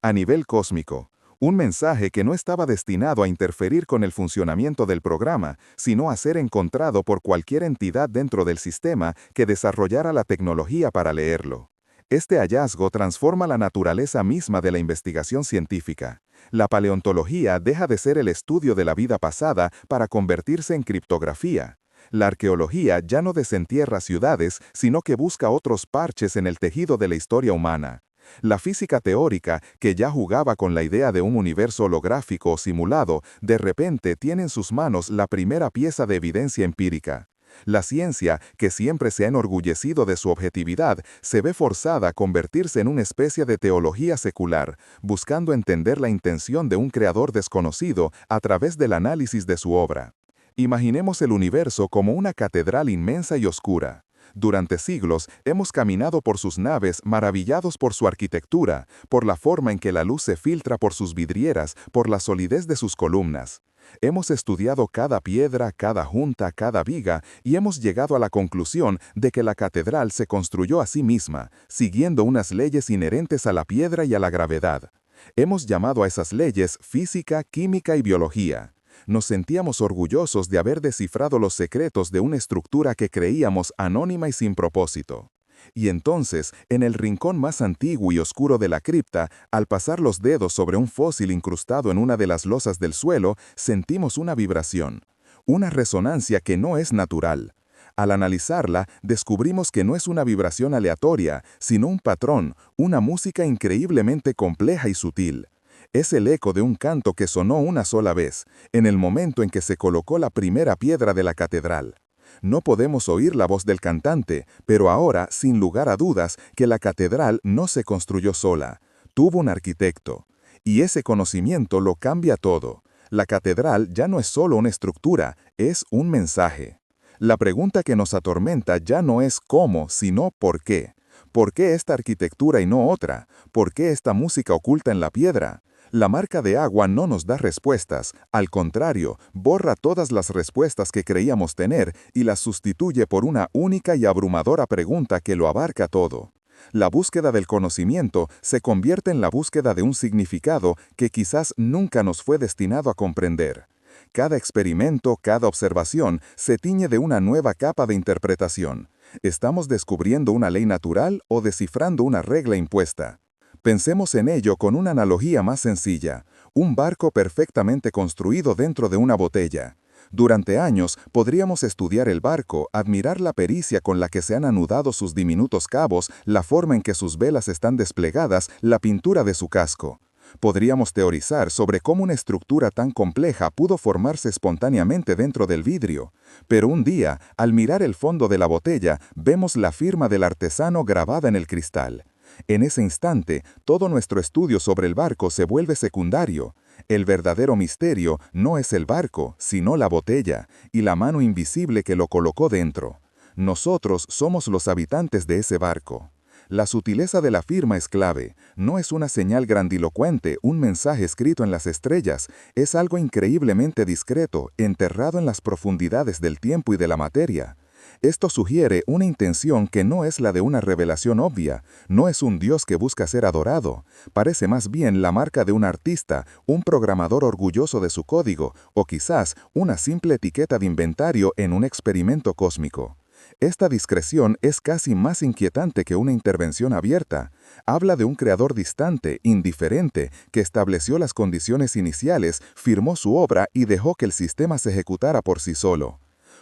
a nivel cósmico. Un mensaje que no estaba destinado a interferir con el funcionamiento del programa, sino a ser encontrado por cualquier entidad dentro del sistema que desarrollara la tecnología para leerlo. Este hallazgo transforma la naturaleza misma de la investigación científica. La paleontología deja de ser el estudio de la vida pasada para convertirse en criptografía. La arqueología ya no desentierra ciudades, sino que busca otros parches en el tejido de la historia humana. La física teórica, que ya jugaba con la idea de un universo holográfico o simulado, de repente tiene en sus manos la primera pieza de evidencia empírica. La ciencia, que siempre se ha enorgullecido de su objetividad, se ve forzada a convertirse en una especie de teología secular, buscando entender la intención de un creador desconocido a través del análisis de su obra. Imaginemos el universo como una catedral inmensa y oscura. Durante siglos hemos caminado por sus naves maravillados por su arquitectura, por la forma en que la luz se filtra por sus vidrieras, por la solidez de sus columnas. Hemos estudiado cada piedra, cada junta, cada viga, y hemos llegado a la conclusión de que la catedral se construyó a sí misma, siguiendo unas leyes inherentes a la piedra y a la gravedad. Hemos llamado a esas leyes física, química y biología. Nos sentíamos orgullosos de haber descifrado los secretos de una estructura que creíamos anónima y sin propósito. Y entonces, en el rincón más antiguo y oscuro de la cripta, al pasar los dedos sobre un fósil incrustado en una de las losas del suelo, sentimos una vibración, una resonancia que no es natural. Al analizarla, descubrimos que no es una vibración aleatoria, sino un patrón, una música increíblemente compleja y sutil. Es el eco de un canto que sonó una sola vez, en el momento en que se colocó la primera piedra de la catedral. No podemos oír la voz del cantante, pero ahora, sin lugar a dudas, que la catedral no se construyó sola. Tuvo un arquitecto. Y ese conocimiento lo cambia todo. La catedral ya no es solo una estructura, es un mensaje. La pregunta que nos atormenta ya no es cómo, sino por qué. ¿Por qué esta arquitectura y no otra? ¿Por qué esta música oculta en la piedra? La marca de agua no nos da respuestas, al contrario, borra todas las respuestas que creíamos tener y las sustituye por una única y abrumadora pregunta que lo abarca todo. La búsqueda del conocimiento se convierte en la búsqueda de un significado que quizás nunca nos fue destinado a comprender. Cada experimento, cada observación, se tiñe de una nueva capa de interpretación. ¿Estamos descubriendo una ley natural o descifrando una regla impuesta? Pensemos en ello con una analogía más sencilla, un barco perfectamente construido dentro de una botella. Durante años podríamos estudiar el barco, admirar la pericia con la que se han anudado sus diminutos cabos, la forma en que sus velas están desplegadas, la pintura de su casco. Podríamos teorizar sobre cómo una estructura tan compleja pudo formarse espontáneamente dentro del vidrio. Pero un día, al mirar el fondo de la botella, vemos la firma del artesano grabada en el cristal. En ese instante, todo nuestro estudio sobre el barco se vuelve secundario. El verdadero misterio no es el barco, sino la botella, y la mano invisible que lo colocó dentro. Nosotros somos los habitantes de ese barco. La sutileza de la firma es clave. No es una señal grandilocuente, un mensaje escrito en las estrellas. Es algo increíblemente discreto, enterrado en las profundidades del tiempo y de la materia. Esto sugiere una intención que no es la de una revelación obvia, no es un Dios que busca ser adorado, parece más bien la marca de un artista, un programador orgulloso de su código, o quizás una simple etiqueta de inventario en un experimento cósmico. Esta discreción es casi más inquietante que una intervención abierta. Habla de un creador distante, indiferente, que estableció las condiciones iniciales, firmó su obra y dejó que el sistema se ejecutara por sí solo.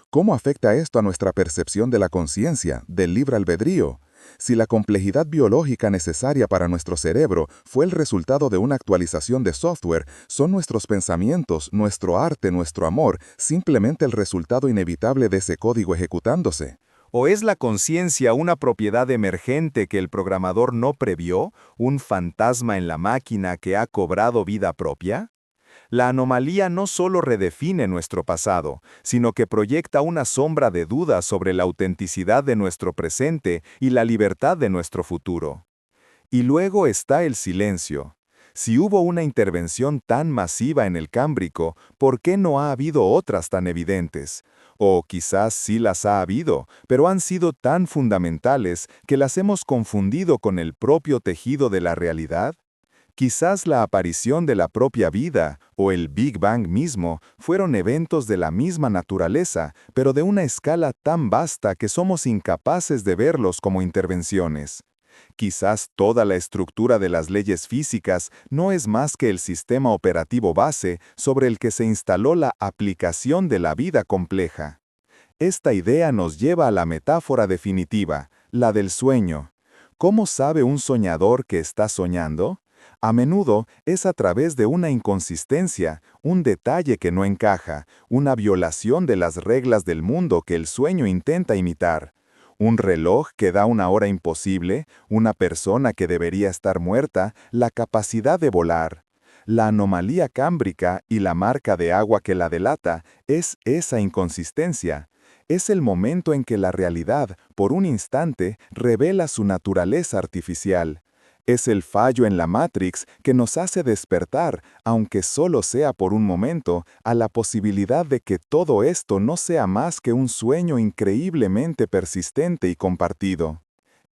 ¿Cómo afecta esto a nuestra percepción de la conciencia, del libre albedrío? Si la complejidad biológica necesaria para nuestro cerebro fue el resultado de una actualización de software, ¿son nuestros pensamientos, nuestro arte, nuestro amor, simplemente el resultado inevitable de ese código ejecutándose? ¿O es la conciencia una propiedad emergente que el programador no previó, un fantasma en la máquina que ha cobrado vida propia? La anomalía no solo redefine nuestro pasado, sino que proyecta una sombra de duda sobre la autenticidad de nuestro presente y la libertad de nuestro futuro. Y luego está el silencio. Si hubo una intervención tan masiva en el Cámbrico, ¿por qué no ha habido otras tan evidentes? O quizás sí las ha habido, pero han sido tan fundamentales que las hemos confundido con el propio tejido de la realidad. Quizás la aparición de la propia vida o el Big Bang mismo fueron eventos de la misma naturaleza, pero de una escala tan vasta que somos incapaces de verlos como intervenciones. Quizás toda la estructura de las leyes físicas no es más que el sistema operativo base sobre el que se instaló la aplicación de la vida compleja. Esta idea nos lleva a la metáfora definitiva, la del sueño. ¿Cómo sabe un soñador que está soñando? A menudo es a través de una inconsistencia, un detalle que no encaja, una violación de las reglas del mundo que el sueño intenta imitar. Un reloj que da una hora imposible, una persona que debería estar muerta, la capacidad de volar. La anomalía cámbrica y la marca de agua que la delata es esa inconsistencia. Es el momento en que la realidad, por un instante, revela su naturaleza artificial. Es el fallo en la Matrix que nos hace despertar, aunque solo sea por un momento, a la posibilidad de que todo esto no sea más que un sueño increíblemente persistente y compartido.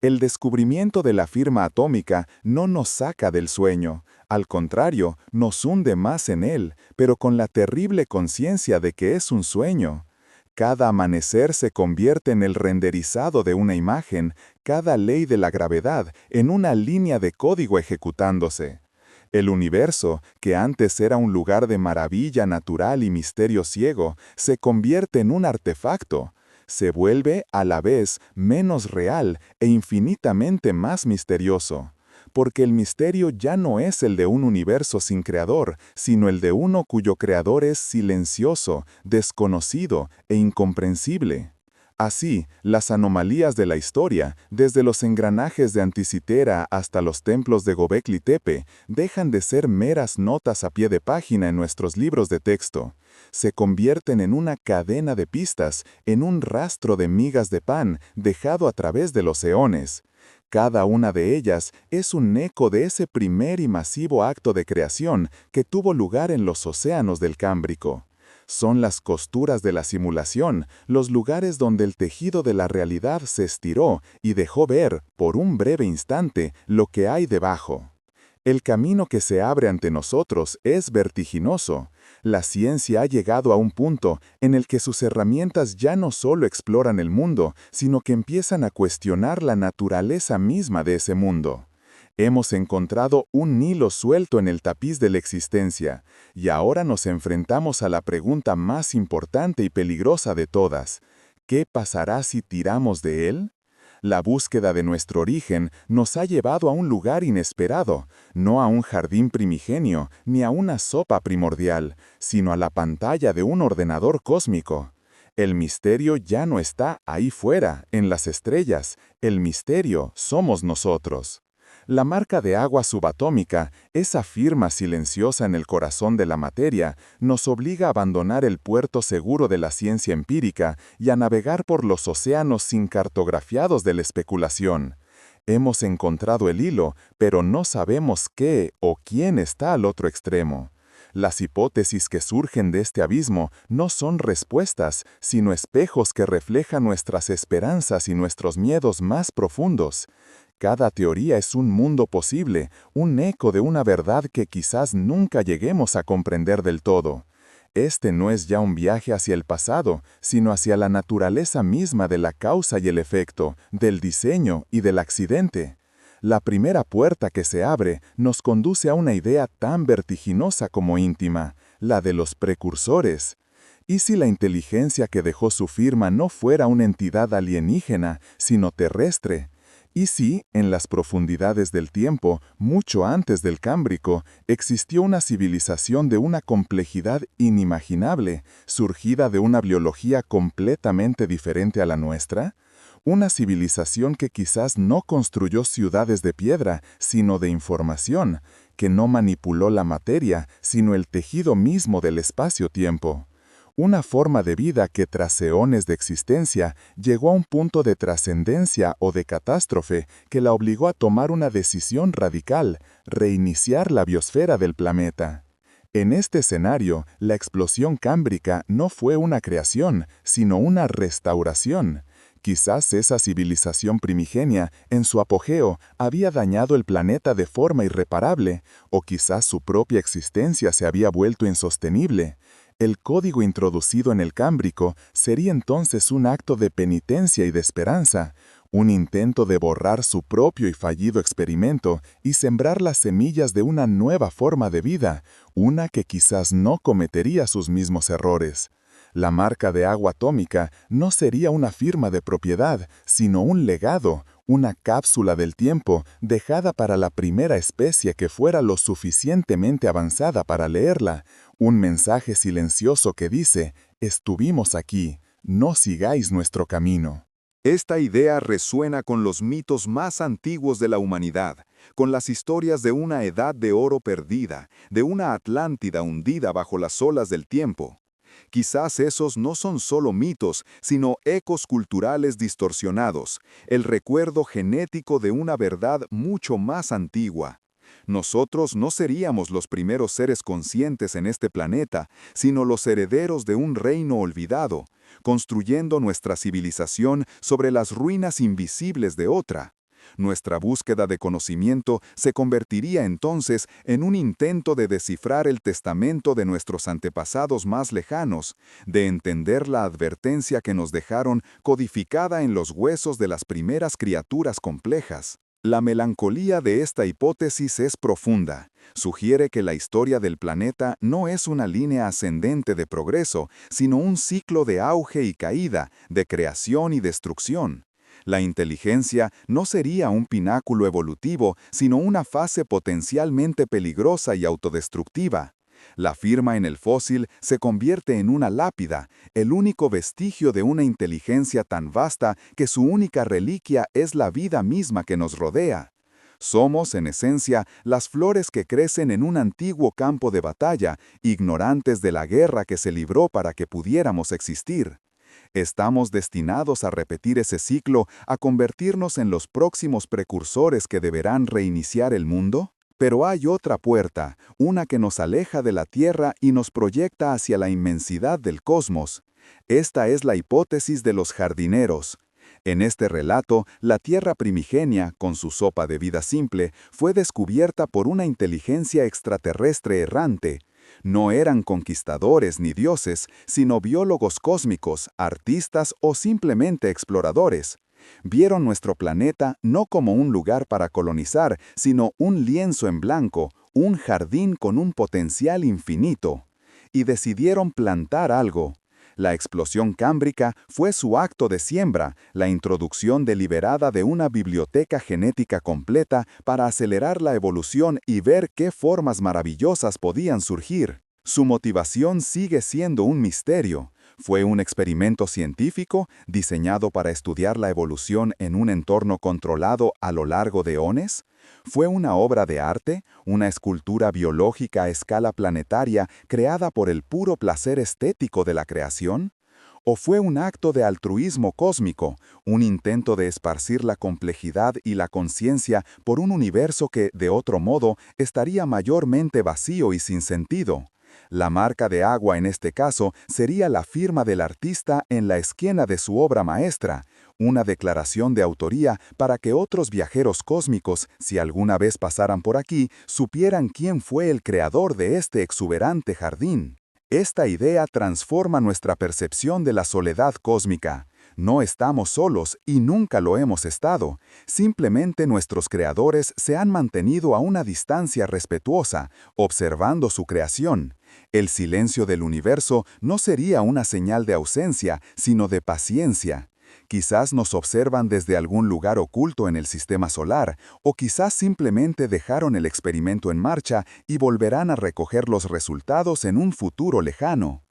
El descubrimiento de la firma atómica no nos saca del sueño, al contrario, nos hunde más en él, pero con la terrible conciencia de que es un sueño. Cada amanecer se convierte en el renderizado de una imagen, cada ley de la gravedad en una línea de código ejecutándose. El universo, que antes era un lugar de maravilla natural y misterio ciego, se convierte en un artefacto. Se vuelve, a la vez, menos real e infinitamente más misterioso. Porque el misterio ya no es el de un universo sin creador, sino el de uno cuyo creador es silencioso, desconocido e incomprensible. Así, las anomalías de la historia, desde los engranajes de Anticitera hasta los templos de Gobekli Tepe, dejan de ser meras notas a pie de página en nuestros libros de texto. Se convierten en una cadena de pistas, en un rastro de migas de pan dejado a través de los eones. Cada una de ellas es un eco de ese primer y masivo acto de creación que tuvo lugar en los océanos del Cámbrico. Son las costuras de la simulación, los lugares donde el tejido de la realidad se estiró y dejó ver, por un breve instante, lo que hay debajo. El camino que se abre ante nosotros es vertiginoso. La ciencia ha llegado a un punto en el que sus herramientas ya no solo exploran el mundo, sino que empiezan a cuestionar la naturaleza misma de ese mundo. Hemos encontrado un hilo suelto en el tapiz de la existencia, y ahora nos enfrentamos a la pregunta más importante y peligrosa de todas. ¿Qué pasará si tiramos de él? La búsqueda de nuestro origen nos ha llevado a un lugar inesperado, no a un jardín primigenio, ni a una sopa primordial, sino a la pantalla de un ordenador cósmico. El misterio ya no está ahí fuera, en las estrellas, el misterio somos nosotros. La marca de agua subatómica, esa firma silenciosa en el corazón de la materia, nos obliga a abandonar el puerto seguro de la ciencia empírica y a navegar por los océanos sin cartografiados de la especulación. Hemos encontrado el hilo, pero no sabemos qué o quién está al otro extremo. Las hipótesis que surgen de este abismo no son respuestas, sino espejos que reflejan nuestras esperanzas y nuestros miedos más profundos. Cada teoría es un mundo posible, un eco de una verdad que quizás nunca lleguemos a comprender del todo. Este no es ya un viaje hacia el pasado, sino hacia la naturaleza misma de la causa y el efecto, del diseño y del accidente. La primera puerta que se abre nos conduce a una idea tan vertiginosa como íntima, la de los precursores. ¿Y si la inteligencia que dejó su firma no fuera una entidad alienígena, sino terrestre? ¿Y si, en las profundidades del tiempo, mucho antes del Cámbrico, existió una civilización de una complejidad inimaginable, surgida de una biología completamente diferente a la nuestra? Una civilización que quizás no construyó ciudades de piedra, sino de información, que no manipuló la materia, sino el tejido mismo del espacio-tiempo. Una forma de vida que tras eones de existencia llegó a un punto de trascendencia o de catástrofe que la obligó a tomar una decisión radical, reiniciar la biosfera del planeta. En este escenario, la explosión cámbrica no fue una creación, sino una restauración. Quizás esa civilización primigenia, en su apogeo, había dañado el planeta de forma irreparable, o quizás su propia existencia se había vuelto insostenible. El código introducido en el Cámbrico sería entonces un acto de penitencia y de esperanza, un intento de borrar su propio y fallido experimento y sembrar las semillas de una nueva forma de vida, una que quizás no cometería sus mismos errores. La marca de agua atómica no sería una firma de propiedad, sino un legado, una cápsula del tiempo dejada para la primera especie que fuera lo suficientemente avanzada para leerla, un mensaje silencioso que dice, estuvimos aquí, no sigáis nuestro camino. Esta idea resuena con los mitos más antiguos de la humanidad, con las historias de una edad de oro perdida, de una Atlántida hundida bajo las olas del tiempo. Quizás esos no son solo mitos, sino ecos culturales distorsionados, el recuerdo genético de una verdad mucho más antigua. Nosotros no seríamos los primeros seres conscientes en este planeta, sino los herederos de un reino olvidado, construyendo nuestra civilización sobre las ruinas invisibles de otra. Nuestra búsqueda de conocimiento se convertiría entonces en un intento de descifrar el testamento de nuestros antepasados más lejanos, de entender la advertencia que nos dejaron codificada en los huesos de las primeras criaturas complejas. La melancolía de esta hipótesis es profunda. Sugiere que la historia del planeta no es una línea ascendente de progreso, sino un ciclo de auge y caída, de creación y destrucción. La inteligencia no sería un pináculo evolutivo, sino una fase potencialmente peligrosa y autodestructiva. La firma en el fósil se convierte en una lápida, el único vestigio de una inteligencia tan vasta que su única reliquia es la vida misma que nos rodea. Somos, en esencia, las flores que crecen en un antiguo campo de batalla, ignorantes de la guerra que se libró para que pudiéramos existir. ¿Estamos destinados a repetir ese ciclo, a convertirnos en los próximos precursores que deberán reiniciar el mundo? Pero hay otra puerta, una que nos aleja de la Tierra y nos proyecta hacia la inmensidad del cosmos. Esta es la hipótesis de los jardineros. En este relato, la Tierra primigenia, con su sopa de vida simple, fue descubierta por una inteligencia extraterrestre errante. No eran conquistadores ni dioses, sino biólogos cósmicos, artistas o simplemente exploradores. Vieron nuestro planeta no como un lugar para colonizar, sino un lienzo en blanco, un jardín con un potencial infinito. Y decidieron plantar algo. La explosión cámbrica fue su acto de siembra, la introducción deliberada de una biblioteca genética completa para acelerar la evolución y ver qué formas maravillosas podían surgir. Su motivación sigue siendo un misterio. ¿Fue un experimento científico diseñado para estudiar la evolución en un entorno controlado a lo largo de eones? ¿Fue una obra de arte, una escultura biológica a escala planetaria creada por el puro placer estético de la creación? ¿O fue un acto de altruismo cósmico, un intento de esparcir la complejidad y la conciencia por un universo que, de otro modo, estaría mayormente vacío y sin sentido? La marca de agua en este caso sería la firma del artista en la esquina de su obra maestra, una declaración de autoría para que otros viajeros cósmicos, si alguna vez pasaran por aquí, supieran quién fue el creador de este exuberante jardín. Esta idea transforma nuestra percepción de la soledad cósmica. No estamos solos y nunca lo hemos estado. Simplemente nuestros creadores se han mantenido a una distancia respetuosa, observando su creación. El silencio del universo no sería una señal de ausencia, sino de paciencia. Quizás nos observan desde algún lugar oculto en el sistema solar, o quizás simplemente dejaron el experimento en marcha y volverán a recoger los resultados en un futuro lejano.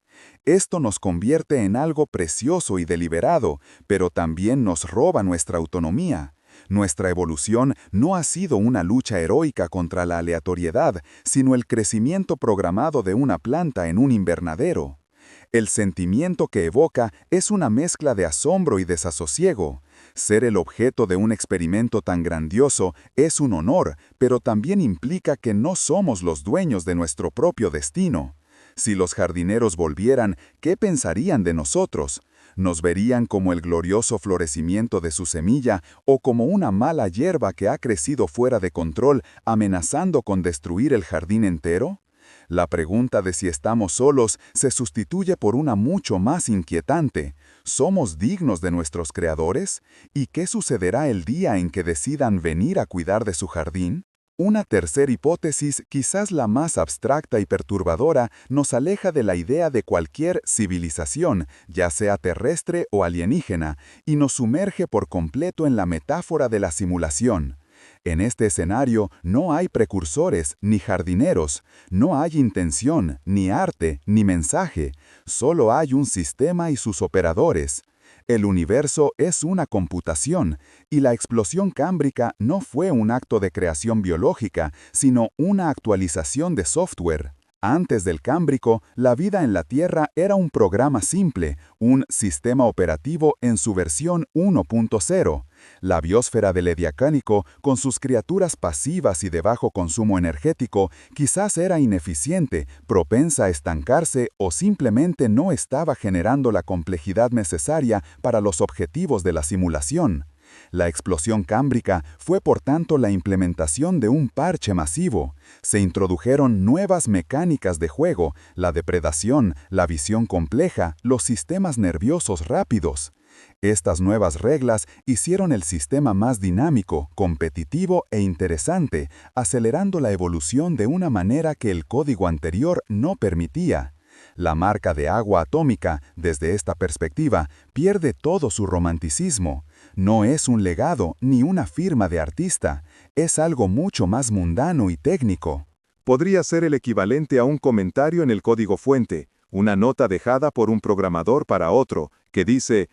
Esto nos convierte en algo precioso y deliberado, pero también nos roba nuestra autonomía. Nuestra evolución no ha sido una lucha heroica contra la aleatoriedad, sino el crecimiento programado de una planta en un invernadero. El sentimiento que evoca es una mezcla de asombro y desasosiego. Ser el objeto de un experimento tan grandioso es un honor, pero también implica que no somos los dueños de nuestro propio destino. Si los jardineros volvieran, ¿qué pensarían de nosotros? ¿Nos verían como el glorioso florecimiento de su semilla o como una mala hierba que ha crecido fuera de control, amenazando con destruir el jardín entero? La pregunta de si estamos solos se sustituye por una mucho más inquietante. ¿Somos dignos de nuestros creadores? ¿Y qué sucederá el día en que decidan venir a cuidar de su jardín? Una tercera hipótesis, quizás la más abstracta y perturbadora, nos aleja de la idea de cualquier civilización, ya sea terrestre o alienígena, y nos sumerge por completo en la metáfora de la simulación. En este escenario no hay precursores ni jardineros, no hay intención, ni arte, ni mensaje, solo hay un sistema y sus operadores. El universo es una computación, y la explosión cámbrica no fue un acto de creación biológica, sino una actualización de software. Antes del Cámbrico, la vida en la Tierra era un programa simple, un sistema operativo en su versión 1.0. La biosfera del Ediacánico, con sus criaturas pasivas y de bajo consumo energético, quizás era ineficiente, propensa a estancarse o simplemente no estaba generando la complejidad necesaria para los objetivos de la simulación. La explosión cámbrica fue por tanto la implementación de un parche masivo. Se introdujeron nuevas mecánicas de juego, la depredación, la visión compleja, los sistemas nerviosos rápidos. Estas nuevas reglas hicieron el sistema más dinámico, competitivo e interesante, acelerando la evolución de una manera que el código anterior no permitía. La marca de agua atómica, desde esta perspectiva, pierde todo su romanticismo. No es un legado ni una firma de artista, es algo mucho más mundano y técnico. Podría ser el equivalente a un comentario en el código fuente, una nota dejada por un programador para otro, que dice,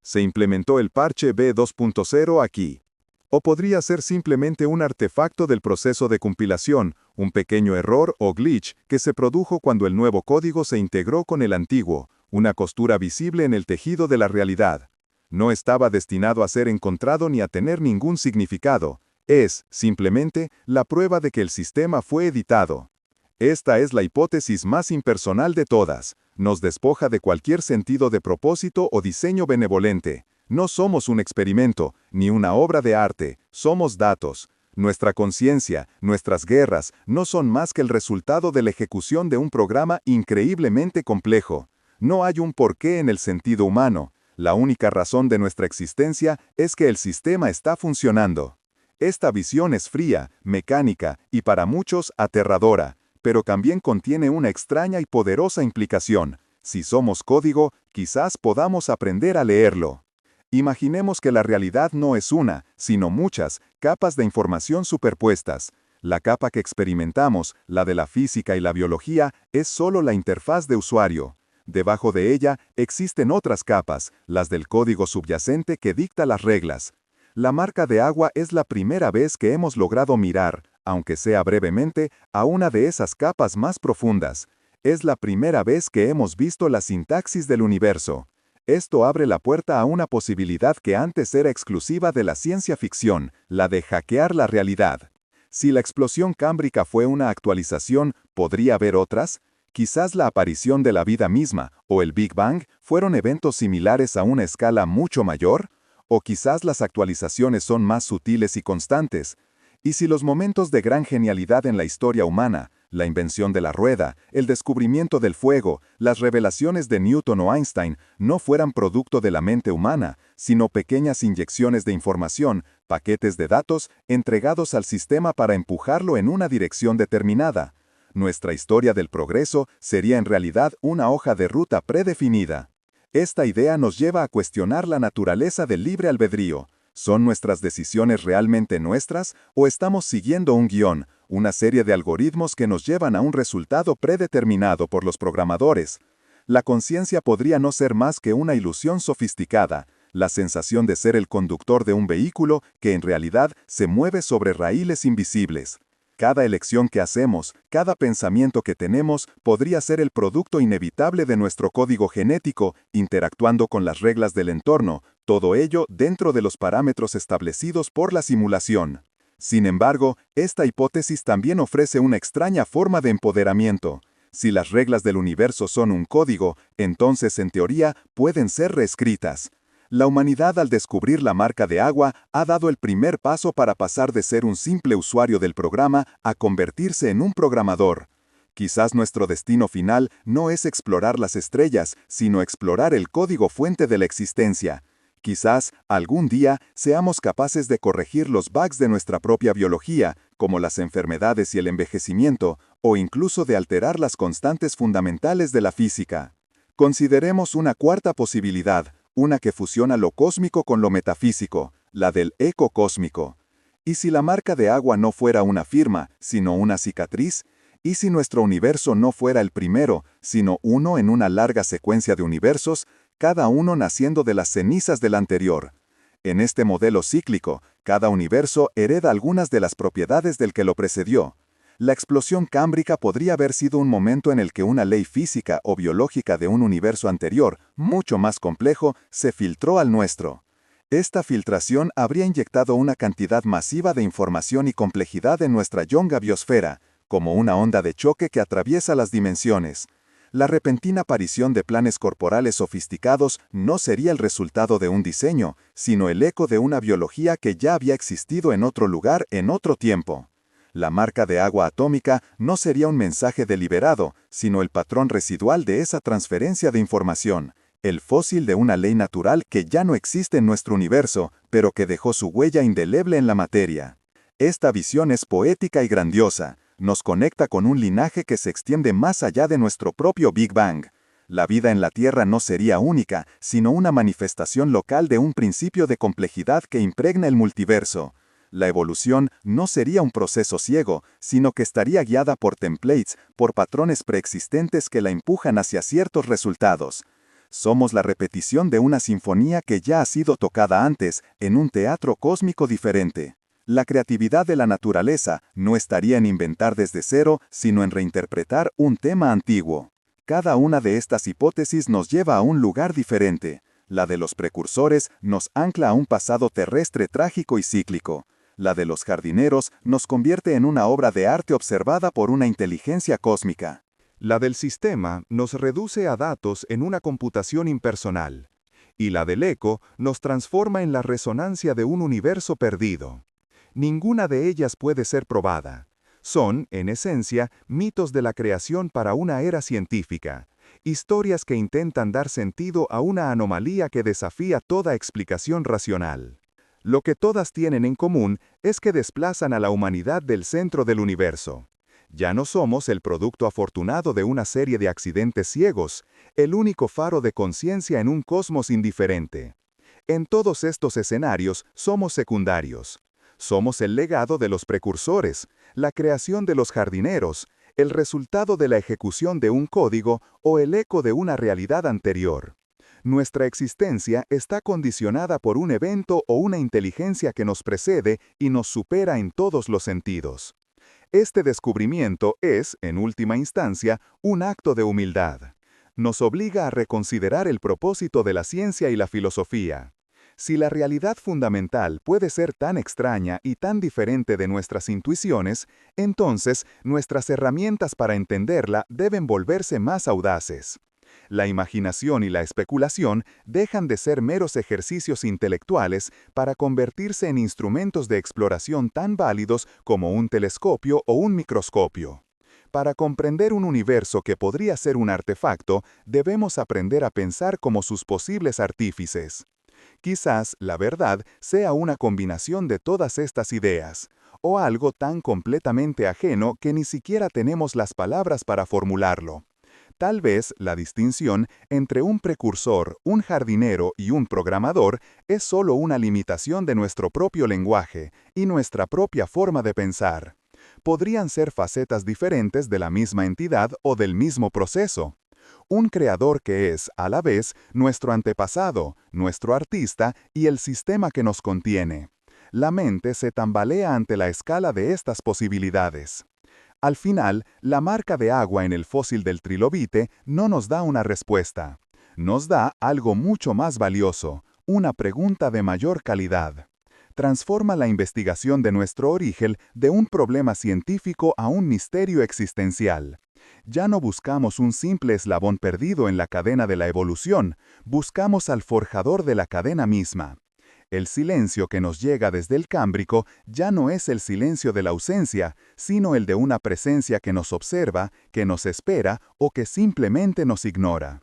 se implementó el parche B2.0 aquí. O podría ser simplemente un artefacto del proceso de compilación, un pequeño error o glitch que se produjo cuando el nuevo código se integró con el antiguo, una costura visible en el tejido de la realidad. No estaba destinado a ser encontrado ni a tener ningún significado. Es, simplemente, la prueba de que el sistema fue editado. Esta es la hipótesis más impersonal de todas. Nos despoja de cualquier sentido de propósito o diseño benevolente. No somos un experimento, ni una obra de arte, somos datos. Nuestra conciencia, nuestras guerras, no son más que el resultado de la ejecución de un programa increíblemente complejo. No hay un porqué en el sentido humano. La única razón de nuestra existencia es que el sistema está funcionando. Esta visión es fría, mecánica y para muchos aterradora, pero también contiene una extraña y poderosa implicación. Si somos código, quizás podamos aprender a leerlo. Imaginemos que la realidad no es una, sino muchas, capas de información superpuestas. La capa que experimentamos, la de la física y la biología, es solo la interfaz de usuario. Debajo de ella existen otras capas, las del código subyacente que dicta las reglas. La marca de agua es la primera vez que hemos logrado mirar, aunque sea brevemente, a una de esas capas más profundas. Es la primera vez que hemos visto la sintaxis del universo. Esto abre la puerta a una posibilidad que antes era exclusiva de la ciencia ficción, la de hackear la realidad. Si la explosión cámbrica fue una actualización, ¿podría haber otras? Quizás la aparición de la vida misma o el Big Bang fueron eventos similares a una escala mucho mayor, o quizás las actualizaciones son más sutiles y constantes. Y si los momentos de gran genialidad en la historia humana, la invención de la rueda, el descubrimiento del fuego, las revelaciones de Newton o Einstein, no fueran producto de la mente humana, sino pequeñas inyecciones de información, paquetes de datos, entregados al sistema para empujarlo en una dirección determinada. Nuestra historia del progreso sería en realidad una hoja de ruta predefinida. Esta idea nos lleva a cuestionar la naturaleza del libre albedrío. ¿Son nuestras decisiones realmente nuestras o estamos siguiendo un guión, una serie de algoritmos que nos llevan a un resultado predeterminado por los programadores? La conciencia podría no ser más que una ilusión sofisticada, la sensación de ser el conductor de un vehículo que en realidad se mueve sobre raíles invisibles. Cada elección que hacemos, cada pensamiento que tenemos, podría ser el producto inevitable de nuestro código genético, interactuando con las reglas del entorno, todo ello dentro de los parámetros establecidos por la simulación. Sin embargo, esta hipótesis también ofrece una extraña forma de empoderamiento. Si las reglas del universo son un código, entonces en teoría pueden ser reescritas. La humanidad al descubrir la marca de agua ha dado el primer paso para pasar de ser un simple usuario del programa a convertirse en un programador. Quizás nuestro destino final no es explorar las estrellas, sino explorar el código fuente de la existencia. Quizás, algún día, seamos capaces de corregir los bugs de nuestra propia biología, como las enfermedades y el envejecimiento, o incluso de alterar las constantes fundamentales de la física. Consideremos una cuarta posibilidad, una que fusiona lo cósmico con lo metafísico, la del eco cósmico. ¿Y si la marca de agua no fuera una firma, sino una cicatriz? ¿Y si nuestro universo no fuera el primero, sino uno en una larga secuencia de universos, cada uno naciendo de las cenizas del anterior? En este modelo cíclico, cada universo hereda algunas de las propiedades del que lo precedió. La explosión cámbrica podría haber sido un momento en el que una ley física o biológica de un universo anterior, mucho más complejo, se filtró al nuestro. Esta filtración habría inyectado una cantidad masiva de información y complejidad en nuestra yonga biosfera, como una onda de choque que atraviesa las dimensiones. La repentina aparición de planes corporales sofisticados no sería el resultado de un diseño, sino el eco de una biología que ya había existido en otro lugar en otro tiempo. La marca de agua atómica no sería un mensaje deliberado, sino el patrón residual de esa transferencia de información, el fósil de una ley natural que ya no existe en nuestro universo, pero que dejó su huella indeleble en la materia. Esta visión es poética y grandiosa. Nos conecta con un linaje que se extiende más allá de nuestro propio Big Bang. La vida en la Tierra no sería única, sino una manifestación local de un principio de complejidad que impregna el multiverso. La evolución no sería un proceso ciego, sino que estaría guiada por templates, por patrones preexistentes que la empujan hacia ciertos resultados. Somos la repetición de una sinfonía que ya ha sido tocada antes, en un teatro cósmico diferente. La creatividad de la naturaleza no estaría en inventar desde cero, sino en reinterpretar un tema antiguo. Cada una de estas hipótesis nos lleva a un lugar diferente. La de los precursores nos ancla a un pasado terrestre trágico y cíclico. La de los jardineros nos convierte en una obra de arte observada por una inteligencia cósmica. La del sistema nos reduce a datos en una computación impersonal. Y la del eco nos transforma en la resonancia de un universo perdido. Ninguna de ellas puede ser probada. Son, en esencia, mitos de la creación para una era científica, historias que intentan dar sentido a una anomalía que desafía toda explicación racional. Lo que todas tienen en común es que desplazan a la humanidad del centro del universo. Ya no somos el producto afortunado de una serie de accidentes ciegos, el único faro de conciencia en un cosmos indiferente. En todos estos escenarios somos secundarios. Somos el legado de los precursores, la creación de los jardineros, el resultado de la ejecución de un código o el eco de una realidad anterior. Nuestra existencia está condicionada por un evento o una inteligencia que nos precede y nos supera en todos los sentidos. Este descubrimiento es, en última instancia, un acto de humildad. Nos obliga a reconsiderar el propósito de la ciencia y la filosofía. Si la realidad fundamental puede ser tan extraña y tan diferente de nuestras intuiciones, entonces nuestras herramientas para entenderla deben volverse más audaces. La imaginación y la especulación dejan de ser meros ejercicios intelectuales para convertirse en instrumentos de exploración tan válidos como un telescopio o un microscopio. Para comprender un universo que podría ser un artefacto, debemos aprender a pensar como sus posibles artífices. Quizás la verdad sea una combinación de todas estas ideas, o algo tan completamente ajeno que ni siquiera tenemos las palabras para formularlo. Tal vez la distinción entre un precursor, un jardinero y un programador es solo una limitación de nuestro propio lenguaje y nuestra propia forma de pensar. Podrían ser facetas diferentes de la misma entidad o del mismo proceso. Un creador que es, a la vez, nuestro antepasado, nuestro artista y el sistema que nos contiene. La mente se tambalea ante la escala de estas posibilidades. Al final, la marca de agua en el fósil del trilobite no nos da una respuesta. Nos da algo mucho más valioso, una pregunta de mayor calidad. Transforma la investigación de nuestro origen de un problema científico a un misterio existencial. Ya no buscamos un simple eslabón perdido en la cadena de la evolución, buscamos al forjador de la cadena misma. El silencio que nos llega desde el Cámbrico ya no es el silencio de la ausencia, sino el de una presencia que nos observa, que nos espera o que simplemente nos ignora.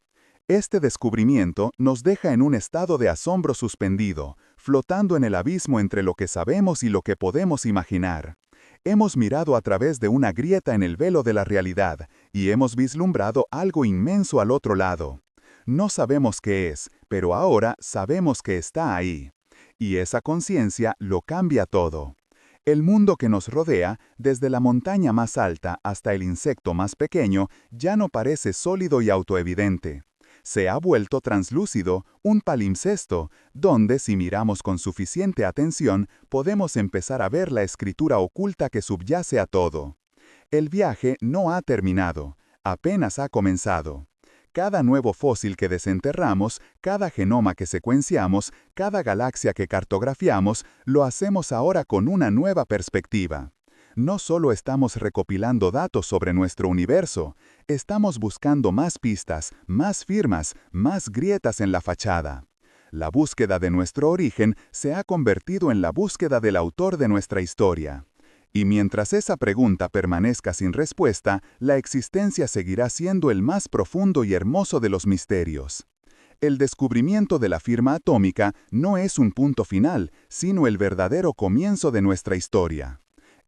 Este descubrimiento nos deja en un estado de asombro suspendido, flotando en el abismo entre lo que sabemos y lo que podemos imaginar. Hemos mirado a través de una grieta en el velo de la realidad y hemos vislumbrado algo inmenso al otro lado. No sabemos qué es, pero ahora sabemos que está ahí. Y esa conciencia lo cambia todo. El mundo que nos rodea, desde la montaña más alta hasta el insecto más pequeño, ya no parece sólido y autoevidente. Se ha vuelto translúcido, un palimpsesto, donde, si miramos con suficiente atención, podemos empezar a ver la escritura oculta que subyace a todo. El viaje no ha terminado, apenas ha comenzado. Cada nuevo fósil que desenterramos, cada genoma que secuenciamos, cada galaxia que cartografiamos, lo hacemos ahora con una nueva perspectiva. No solo estamos recopilando datos sobre nuestro universo, estamos buscando más pistas, más firmas, más grietas en la fachada. La búsqueda de nuestro origen se ha convertido en la búsqueda del autor de nuestra historia. Y mientras esa pregunta permanezca sin respuesta, la existencia seguirá siendo el más profundo y hermoso de los misterios. El descubrimiento de la firma atómica no es un punto final, sino el verdadero comienzo de nuestra historia.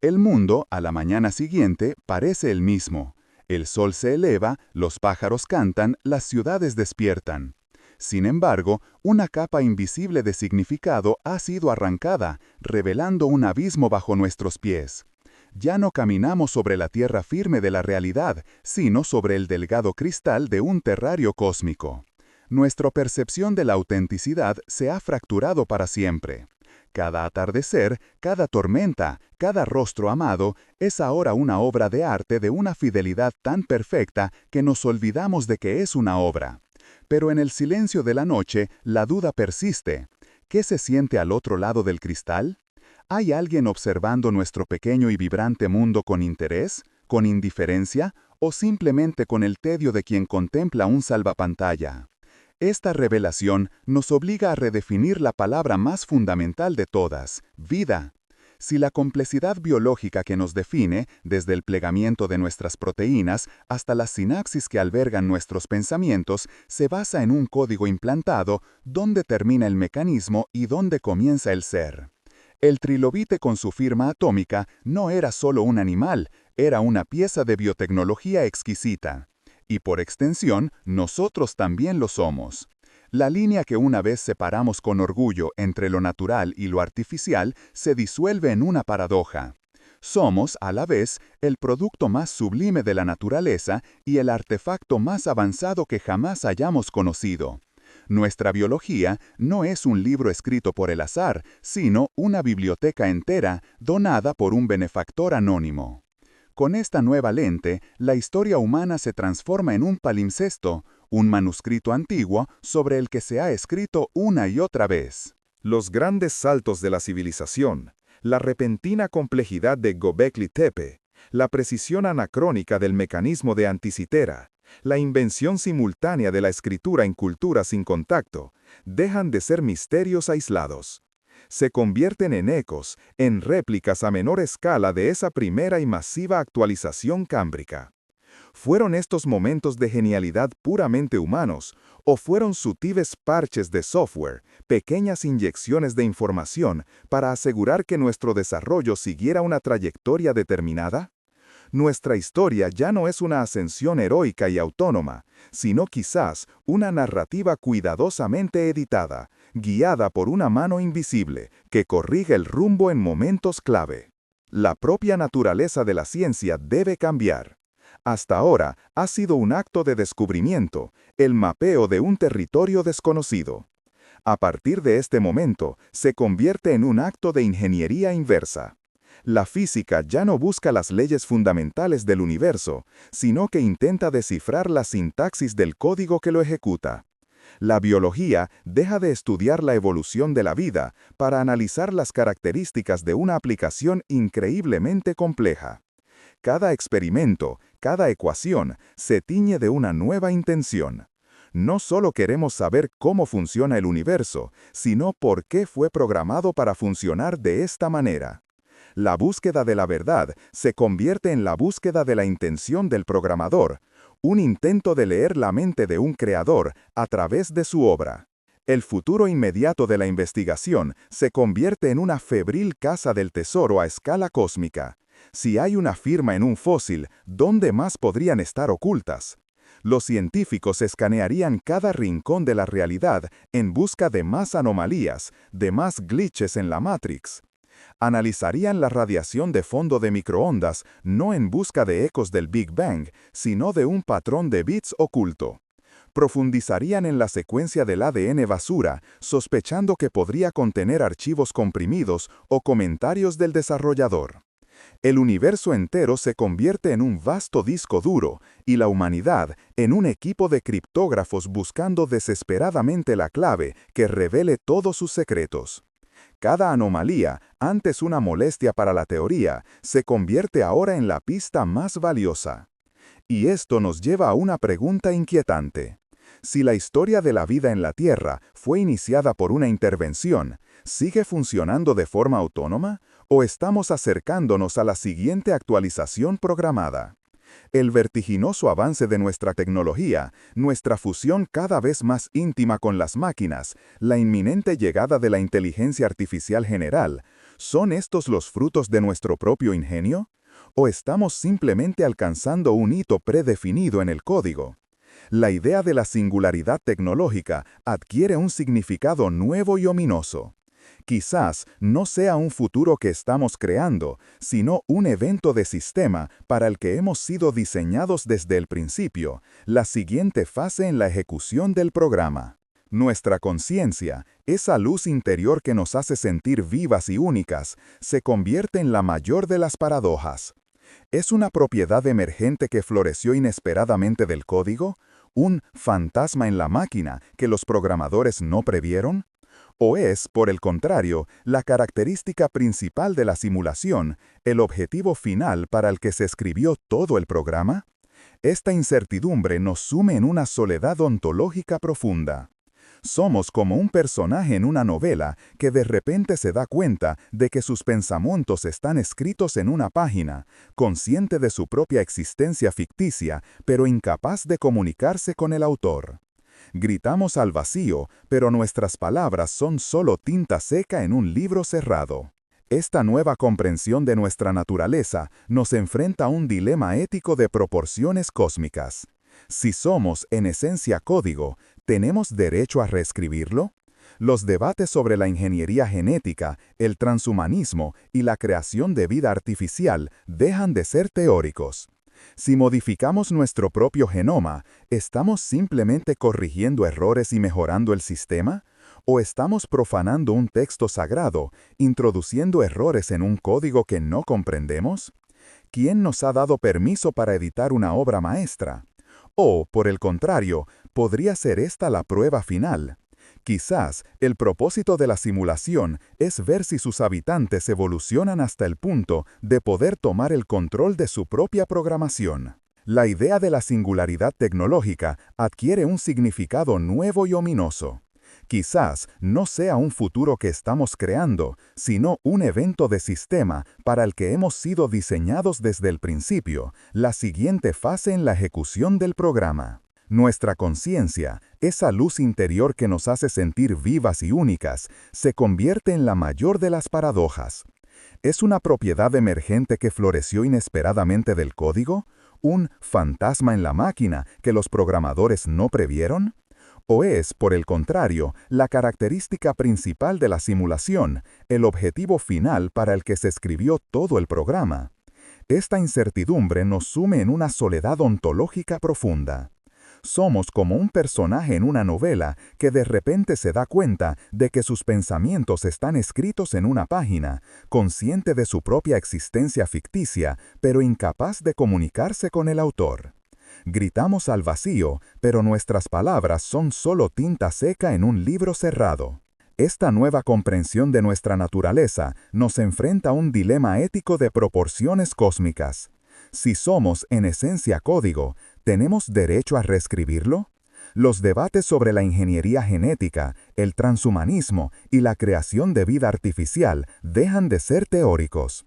El mundo, a la mañana siguiente, parece el mismo. El sol se eleva, los pájaros cantan, las ciudades despiertan. Sin embargo, una capa invisible de significado ha sido arrancada, revelando un abismo bajo nuestros pies. Ya no caminamos sobre la tierra firme de la realidad, sino sobre el delgado cristal de un terrario cósmico. Nuestra percepción de la autenticidad se ha fracturado para siempre. Cada atardecer, cada tormenta, cada rostro amado es ahora una obra de arte de una fidelidad tan perfecta que nos olvidamos de que es una obra. Pero en el silencio de la noche, la duda persiste. ¿Qué se siente al otro lado del cristal? ¿Hay alguien observando nuestro pequeño y vibrante mundo con interés, con indiferencia o simplemente con el tedio de quien contempla un salvapantalla? Esta revelación nos obliga a redefinir la palabra más fundamental de todas, vida. Si la complejidad biológica que nos define, desde el plegamiento de nuestras proteínas hasta la sinapsis que albergan nuestros pensamientos, se basa en un código implantado, ¿dónde termina el mecanismo y dónde comienza el ser? El trilobite con su firma atómica no era solo un animal, era una pieza de biotecnología exquisita. Y por extensión, nosotros también lo somos. La línea que una vez separamos con orgullo entre lo natural y lo artificial se disuelve en una paradoja. Somos, a la vez, el producto más sublime de la naturaleza y el artefacto más avanzado que jamás hayamos conocido. Nuestra biología no es un libro escrito por el azar, sino una biblioteca entera donada por un benefactor anónimo. Con esta nueva lente, la historia humana se transforma en un palimpsesto, un manuscrito antiguo sobre el que se ha escrito una y otra vez. Los grandes saltos de la civilización, la repentina complejidad de Göbekli Tepe, la precisión anacrónica del mecanismo de Anticitera, la invención simultánea de la escritura en culturas sin contacto, dejan de ser misterios aislados. Se convierten en ecos, en réplicas a menor escala de esa primera y masiva actualización cámbrica. ¿Fueron estos momentos de genialidad puramente humanos, o fueron sutiles parches de software, pequeñas inyecciones de información para asegurar que nuestro desarrollo siguiera una trayectoria determinada? Nuestra historia ya no es una ascensión heroica y autónoma, sino quizás una narrativa cuidadosamente editada, guiada por una mano invisible que corrige el rumbo en momentos clave. La propia naturaleza de la ciencia debe cambiar. Hasta ahora ha sido un acto de descubrimiento, el mapeo de un territorio desconocido. A partir de este momento, se convierte en un acto de ingeniería inversa. La física ya no busca las leyes fundamentales del universo, sino que intenta descifrar la sintaxis del código que lo ejecuta. La biología deja de estudiar la evolución de la vida para analizar las características de una aplicación increíblemente compleja. Cada experimento, cada ecuación, se tiñe de una nueva intención. No solo queremos saber cómo funciona el universo, sino por qué fue programado para funcionar de esta manera. La búsqueda de la verdad se convierte en la búsqueda de la intención del programador, un intento de leer la mente de un creador a través de su obra. El futuro inmediato de la investigación se convierte en una febril caza del tesoro a escala cósmica. Si hay una firma en un fósil, ¿dónde más podrían estar ocultas? Los científicos escanearían cada rincón de la realidad en busca de más anomalías, de más glitches en la Matrix. Analizarían la radiación de fondo de microondas no en busca de ecos del Big Bang, sino de un patrón de bits oculto. Profundizarían en la secuencia del ADN basura, sospechando que podría contener archivos comprimidos o comentarios del desarrollador. El universo entero se convierte en un vasto disco duro y la humanidad en un equipo de criptógrafos buscando desesperadamente la clave que revele todos sus secretos. Cada anomalía, antes una molestia para la teoría, se convierte ahora en la pista más valiosa. Y esto nos lleva a una pregunta inquietante. Si la historia de la vida en la Tierra fue iniciada por una intervención, ¿sigue funcionando de forma autónoma o estamos acercándonos a la siguiente actualización programada? El vertiginoso avance de nuestra tecnología, nuestra fusión cada vez más íntima con las máquinas, la inminente llegada de la inteligencia artificial general, ¿son estos los frutos de nuestro propio ingenio? ¿O estamos simplemente alcanzando un hito predefinido en el código? La idea de la singularidad tecnológica adquiere un significado nuevo y ominoso. Quizás no sea un futuro que estamos creando, sino un evento de sistema para el que hemos sido diseñados desde el principio, la siguiente fase en la ejecución del programa. Nuestra conciencia, esa luz interior que nos hace sentir vivas y únicas, se convierte en la mayor de las paradojas. ¿Es una propiedad emergente que floreció inesperadamente del código? ¿Un fantasma en la máquina que los programadores no previeron? ¿O es, por el contrario, la característica principal de la simulación, el objetivo final para el que se escribió todo el programa? Esta incertidumbre nos sume en una soledad ontológica profunda. Somos como un personaje en una novela que de repente se da cuenta de que sus pensamientos están escritos en una página, consciente de su propia existencia ficticia, pero incapaz de comunicarse con el autor. Gritamos al vacío, pero nuestras palabras son solo tinta seca en un libro cerrado. Esta nueva comprensión de nuestra naturaleza nos enfrenta a un dilema ético de proporciones cósmicas. Si somos, en esencia, código, ¿tenemos derecho a reescribirlo? Los debates sobre la ingeniería genética, el transhumanismo y la creación de vida artificial dejan de ser teóricos. Si modificamos nuestro propio genoma, ¿estamos simplemente corrigiendo errores y mejorando el sistema? ¿O estamos profanando un texto sagrado, introduciendo errores en un código que no comprendemos? ¿Quién nos ha dado permiso para editar una obra maestra? O, por el contrario, ¿podría ser esta la prueba final? Quizás el propósito de la simulación es ver si sus habitantes evolucionan hasta el punto de poder tomar el control de su propia programación. La idea de la singularidad tecnológica adquiere un significado nuevo y ominoso. Quizás no sea un futuro que estamos creando, sino un evento de sistema para el que hemos sido diseñados desde el principio, la siguiente fase en la ejecución del programa. Nuestra conciencia, esa luz interior que nos hace sentir vivas y únicas, se convierte en la mayor de las paradojas. ¿Es una propiedad emergente que floreció inesperadamente del código? ¿Un fantasma en la máquina que los programadores no previeron? ¿O es, por el contrario, la característica principal de la simulación, el objetivo final para el que se escribió todo el programa? Esta incertidumbre nos sume en una soledad ontológica profunda. Somos como un personaje en una novela que de repente se da cuenta de que sus pensamientos están escritos en una página, consciente de su propia existencia ficticia, pero incapaz de comunicarse con el autor. Gritamos al vacío, pero nuestras palabras son solo tinta seca en un libro cerrado. Esta nueva comprensión de nuestra naturaleza nos enfrenta a un dilema ético de proporciones cósmicas. Si somos, en esencia, código, ¿tenemos derecho a reescribirlo? Los debates sobre la ingeniería genética, el transhumanismo y la creación de vida artificial dejan de ser teóricos.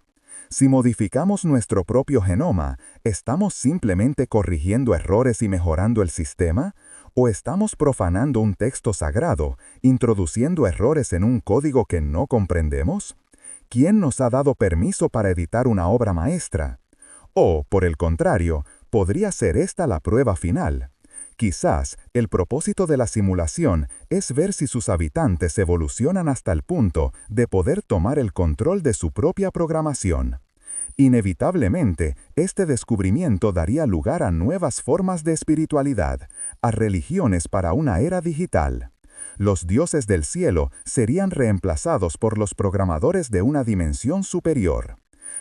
Si modificamos nuestro propio genoma, ¿estamos simplemente corrigiendo errores y mejorando el sistema? ¿O estamos profanando un texto sagrado, introduciendo errores en un código que no comprendemos? ¿Quién nos ha dado permiso para editar una obra maestra? O, por el contrario, ¿podría ser esta la prueba final? Quizás el propósito de la simulación es ver si sus habitantes evolucionan hasta el punto de poder tomar el control de su propia programación. Inevitablemente, este descubrimiento daría lugar a nuevas formas de espiritualidad, a religiones para una era digital. Los dioses del cielo serían reemplazados por los programadores de una dimensión superior.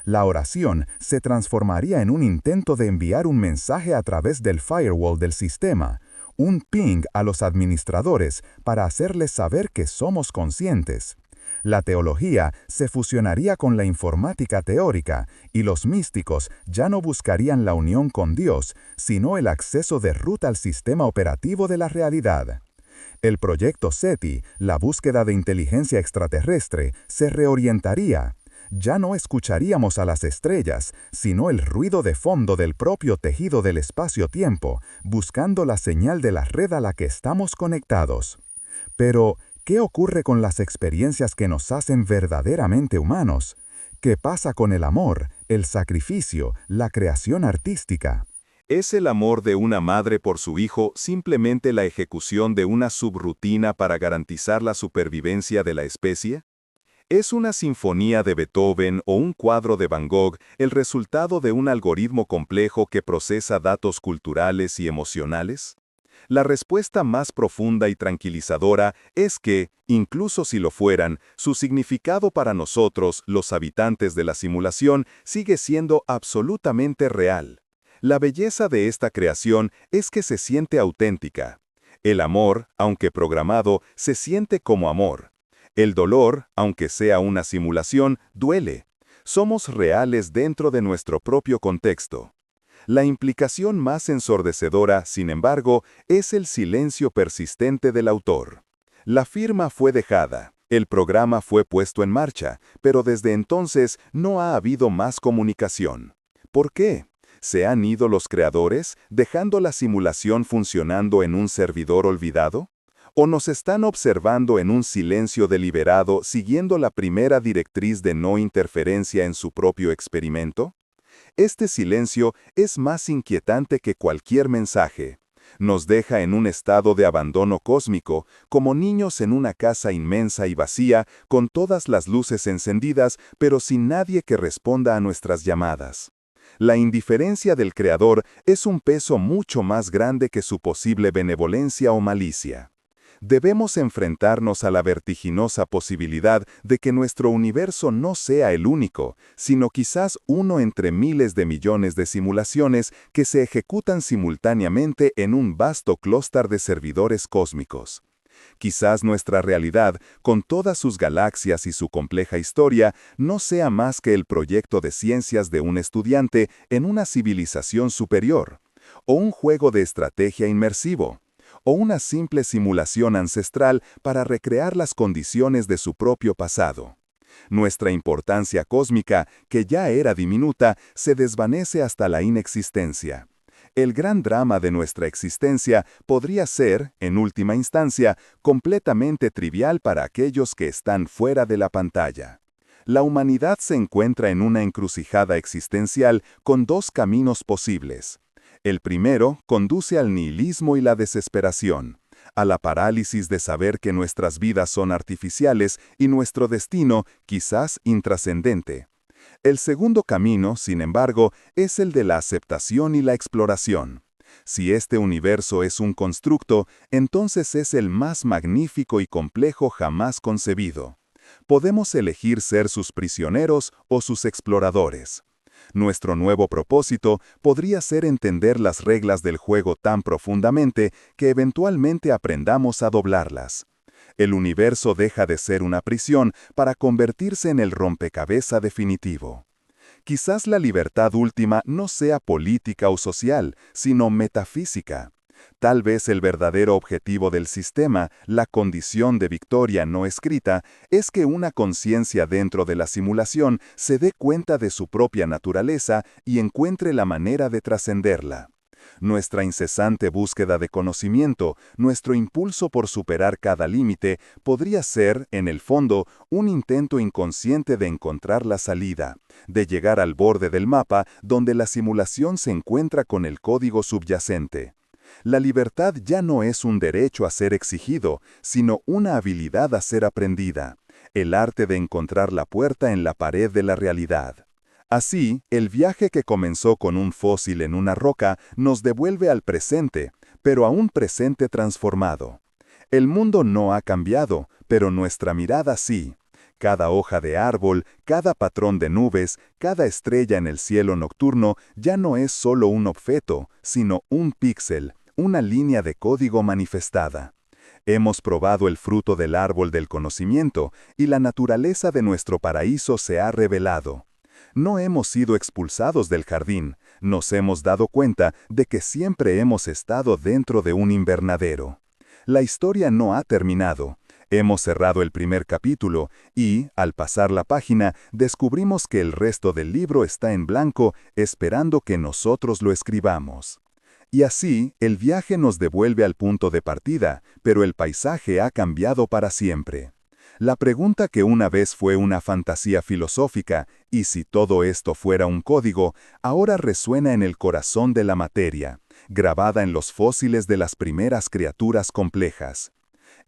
La oración se transformaría en un intento de enviar un mensaje a través del firewall del sistema, un ping a los administradores para hacerles saber que somos conscientes. La teología se fusionaría con la informática teórica y los místicos ya no buscarían la unión con Dios, sino el acceso de root al sistema operativo de la realidad. El proyecto SETI, la búsqueda de inteligencia extraterrestre, se reorientaría. Ya no escucharíamos a las estrellas, sino el ruido de fondo del propio tejido del espacio-tiempo, buscando la señal de la red a la que estamos conectados. Pero, ¿qué ocurre con las experiencias que nos hacen verdaderamente humanos? ¿Qué pasa con el amor, el sacrificio, la creación artística? ¿Es el amor de una madre por su hijo simplemente la ejecución de una subrutina para garantizar la supervivencia de la especie? ¿Es una sinfonía de Beethoven o un cuadro de Van Gogh el resultado de un algoritmo complejo que procesa datos culturales y emocionales? La respuesta más profunda y tranquilizadora es que, incluso si lo fueran, su significado para nosotros, los habitantes de la simulación, sigue siendo absolutamente real. La belleza de esta creación es que se siente auténtica. El amor, aunque programado, se siente como amor. El dolor, aunque sea una simulación, duele. Somos reales dentro de nuestro propio contexto. La implicación más ensordecedora, sin embargo, es el silencio persistente del autor. La firma fue dejada, el programa fue puesto en marcha, pero desde entonces no ha habido más comunicación. ¿Por qué? ¿Se han ido los creadores, dejando la simulación funcionando en un servidor olvidado? ¿O nos están observando en un silencio deliberado siguiendo la primera directriz de no interferencia en su propio experimento? Este silencio es más inquietante que cualquier mensaje. Nos deja en un estado de abandono cósmico, como niños en una casa inmensa y vacía, con todas las luces encendidas, pero sin nadie que responda a nuestras llamadas. La indiferencia del Creador es un peso mucho más grande que su posible benevolencia o malicia. Debemos enfrentarnos a la vertiginosa posibilidad de que nuestro universo no sea el único, sino quizás uno entre miles de millones de simulaciones que se ejecutan simultáneamente en un vasto clúster de servidores cósmicos. Quizás nuestra realidad, con todas sus galaxias y su compleja historia, no sea más que el proyecto de ciencias de un estudiante en una civilización superior, o un juego de estrategia inmersivo, o una simple simulación ancestral para recrear las condiciones de su propio pasado. Nuestra importancia cósmica, que ya era diminuta, se desvanece hasta la inexistencia. El gran drama de nuestra existencia podría ser, en última instancia, completamente trivial para aquellos que están fuera de la pantalla. La humanidad se encuentra en una encrucijada existencial con dos caminos posibles. El primero conduce al nihilismo y la desesperación, a la parálisis de saber que nuestras vidas son artificiales y nuestro destino, quizás, intrascendente. El segundo camino, sin embargo, es el de la aceptación y la exploración. Si este universo es un constructo, entonces es el más magnífico y complejo jamás concebido. Podemos elegir ser sus prisioneros o sus exploradores. Nuestro nuevo propósito podría ser entender las reglas del juego tan profundamente que eventualmente aprendamos a doblarlas. El universo deja de ser una prisión para convertirse en el rompecabezas definitivo. Quizás la libertad última no sea política o social, sino metafísica. Tal vez el verdadero objetivo del sistema, la condición de victoria no escrita, es que una conciencia dentro de la simulación se dé cuenta de su propia naturaleza y encuentre la manera de trascenderla. Nuestra incesante búsqueda de conocimiento, nuestro impulso por superar cada límite, podría ser, en el fondo, un intento inconsciente de encontrar la salida, de llegar al borde del mapa donde la simulación se encuentra con el código subyacente. La libertad ya no es un derecho a ser exigido, sino una habilidad a ser aprendida, el arte de encontrar la puerta en la pared de la realidad. Así, el viaje que comenzó con un fósil en una roca nos devuelve al presente, pero a un presente transformado. El mundo no ha cambiado, pero nuestra mirada sí. Cada hoja de árbol, cada patrón de nubes, cada estrella en el cielo nocturno ya no es solo un objeto, sino un píxel, una línea de código manifestada. Hemos probado el fruto del árbol del conocimiento, y la naturaleza de nuestro paraíso se ha revelado. No hemos sido expulsados del jardín, nos hemos dado cuenta de que siempre hemos estado dentro de un invernadero. La historia no ha terminado. Hemos cerrado el primer capítulo y, al pasar la página, descubrimos que el resto del libro está en blanco, esperando que nosotros lo escribamos. Y así, el viaje nos devuelve al punto de partida, pero el paisaje ha cambiado para siempre. La pregunta que una vez fue una fantasía filosófica, y si todo esto fuera un código, ahora resuena en el corazón de la materia, grabada en los fósiles de las primeras criaturas complejas.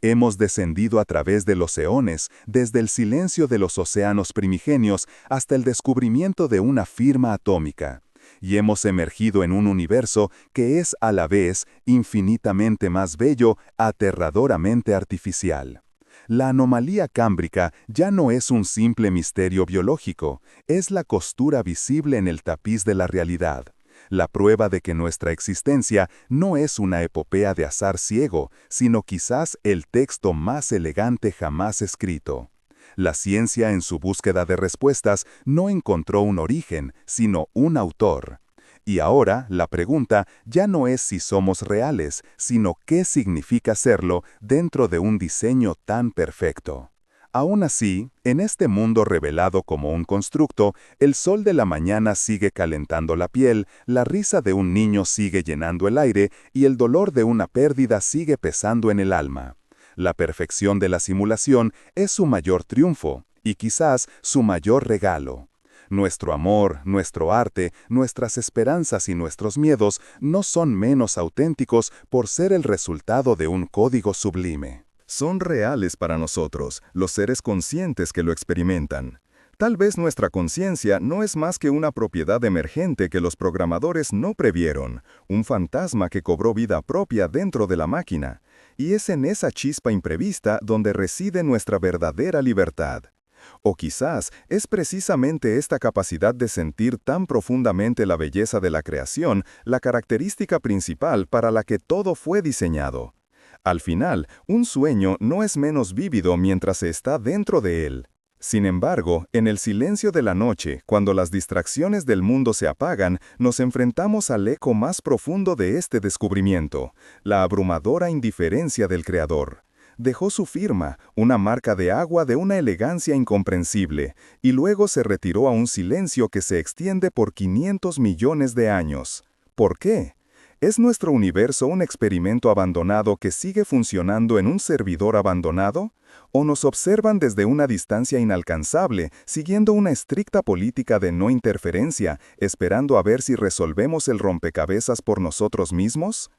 Hemos descendido a través de los eones, desde el silencio de los océanos primigenios hasta el descubrimiento de una firma atómica, y hemos emergido en un universo que es a la vez infinitamente más bello, aterradoramente artificial. La anomalía cámbrica ya no es un simple misterio biológico, es la costura visible en el tapiz de la realidad. La prueba de que nuestra existencia no es una epopea de azar ciego, sino quizás el texto más elegante jamás escrito. La ciencia, en su búsqueda de respuestas, no encontró un origen, sino un autor. Y ahora, la pregunta ya no es si somos reales, sino qué significa serlo dentro de un diseño tan perfecto. Aún así, en este mundo revelado como un constructo, el sol de la mañana sigue calentando la piel, la risa de un niño sigue llenando el aire y el dolor de una pérdida sigue pesando en el alma. La perfección de la simulación es su mayor triunfo, y quizás su mayor regalo. Nuestro amor, nuestro arte, nuestras esperanzas y nuestros miedos no son menos auténticos por ser el resultado de un código sublime. Son reales para nosotros, los seres conscientes que lo experimentan. Tal vez nuestra conciencia no es más que una propiedad emergente que los programadores no previeron, un fantasma que cobró vida propia dentro de la máquina, y es en esa chispa imprevista donde reside nuestra verdadera libertad. O quizás es precisamente esta capacidad de sentir tan profundamente la belleza de la creación la característica principal para la que todo fue diseñado. Al final, un sueño no es menos vívido mientras se está dentro de él. Sin embargo, en el silencio de la noche, cuando las distracciones del mundo se apagan, nos enfrentamos al eco más profundo de este descubrimiento, la abrumadora indiferencia del Creador. Dejó su firma, una marca de agua de una elegancia incomprensible, y luego se retiró a un silencio que se extiende por 500 millones de años. ¿Por qué? ¿Es nuestro universo un experimento abandonado que sigue funcionando en un servidor abandonado? ¿O nos observan desde una distancia inalcanzable, siguiendo una estricta política de no interferencia, esperando a ver si resolvemos el rompecabezas por nosotros mismos?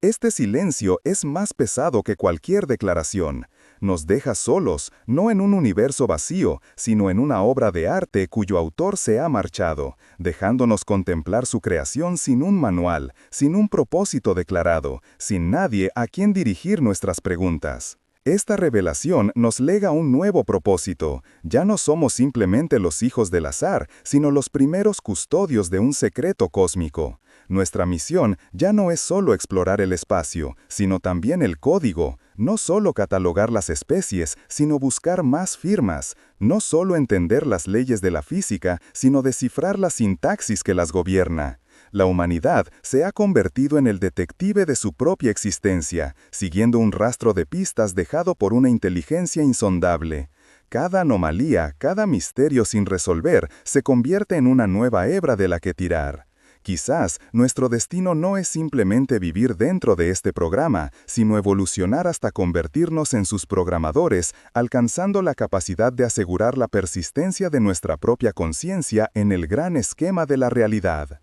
Este silencio es más pesado que cualquier declaración. Nos deja solos, no en un universo vacío, sino en una obra de arte cuyo autor se ha marchado, dejándonos contemplar su creación sin un manual, sin un propósito declarado, sin nadie a quien dirigir nuestras preguntas. Esta revelación nos lega un nuevo propósito. Ya no somos simplemente los hijos del azar, sino los primeros custodios de un secreto cósmico. Nuestra misión ya no es solo explorar el espacio, sino también el código. No solo catalogar las especies, sino buscar más firmas. No solo entender las leyes de la física, sino descifrar la sintaxis que las gobierna. La humanidad se ha convertido en el detective de su propia existencia, siguiendo un rastro de pistas dejado por una inteligencia insondable. Cada anomalía, cada misterio sin resolver, se convierte en una nueva hebra de la que tirar. Quizás nuestro destino no es simplemente vivir dentro de este programa, sino evolucionar hasta convertirnos en sus programadores, alcanzando la capacidad de asegurar la persistencia de nuestra propia conciencia en el gran esquema de la realidad.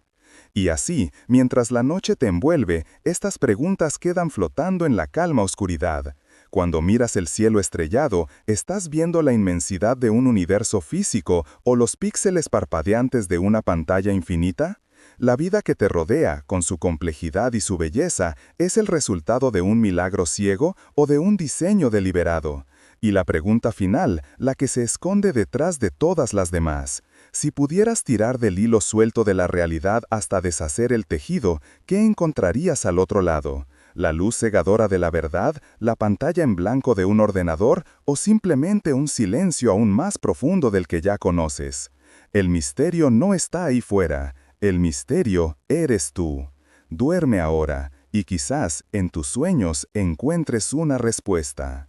Y así, mientras la noche te envuelve, estas preguntas quedan flotando en la calma oscuridad. Cuando miras el cielo estrellado, ¿estás viendo la inmensidad de un universo físico o los píxeles parpadeantes de una pantalla infinita? La vida que te rodea, con su complejidad y su belleza, ¿es el resultado de un milagro ciego o de un diseño deliberado? Y la pregunta final, la que se esconde detrás de todas las demás. Si pudieras tirar del hilo suelto de la realidad hasta deshacer el tejido, ¿qué encontrarías al otro lado? ¿La luz cegadora de la verdad, la pantalla en blanco de un ordenador o simplemente un silencio aún más profundo del que ya conoces? El misterio no está ahí fuera, el misterio eres tú. Duerme ahora y quizás en tus sueños encuentres una respuesta.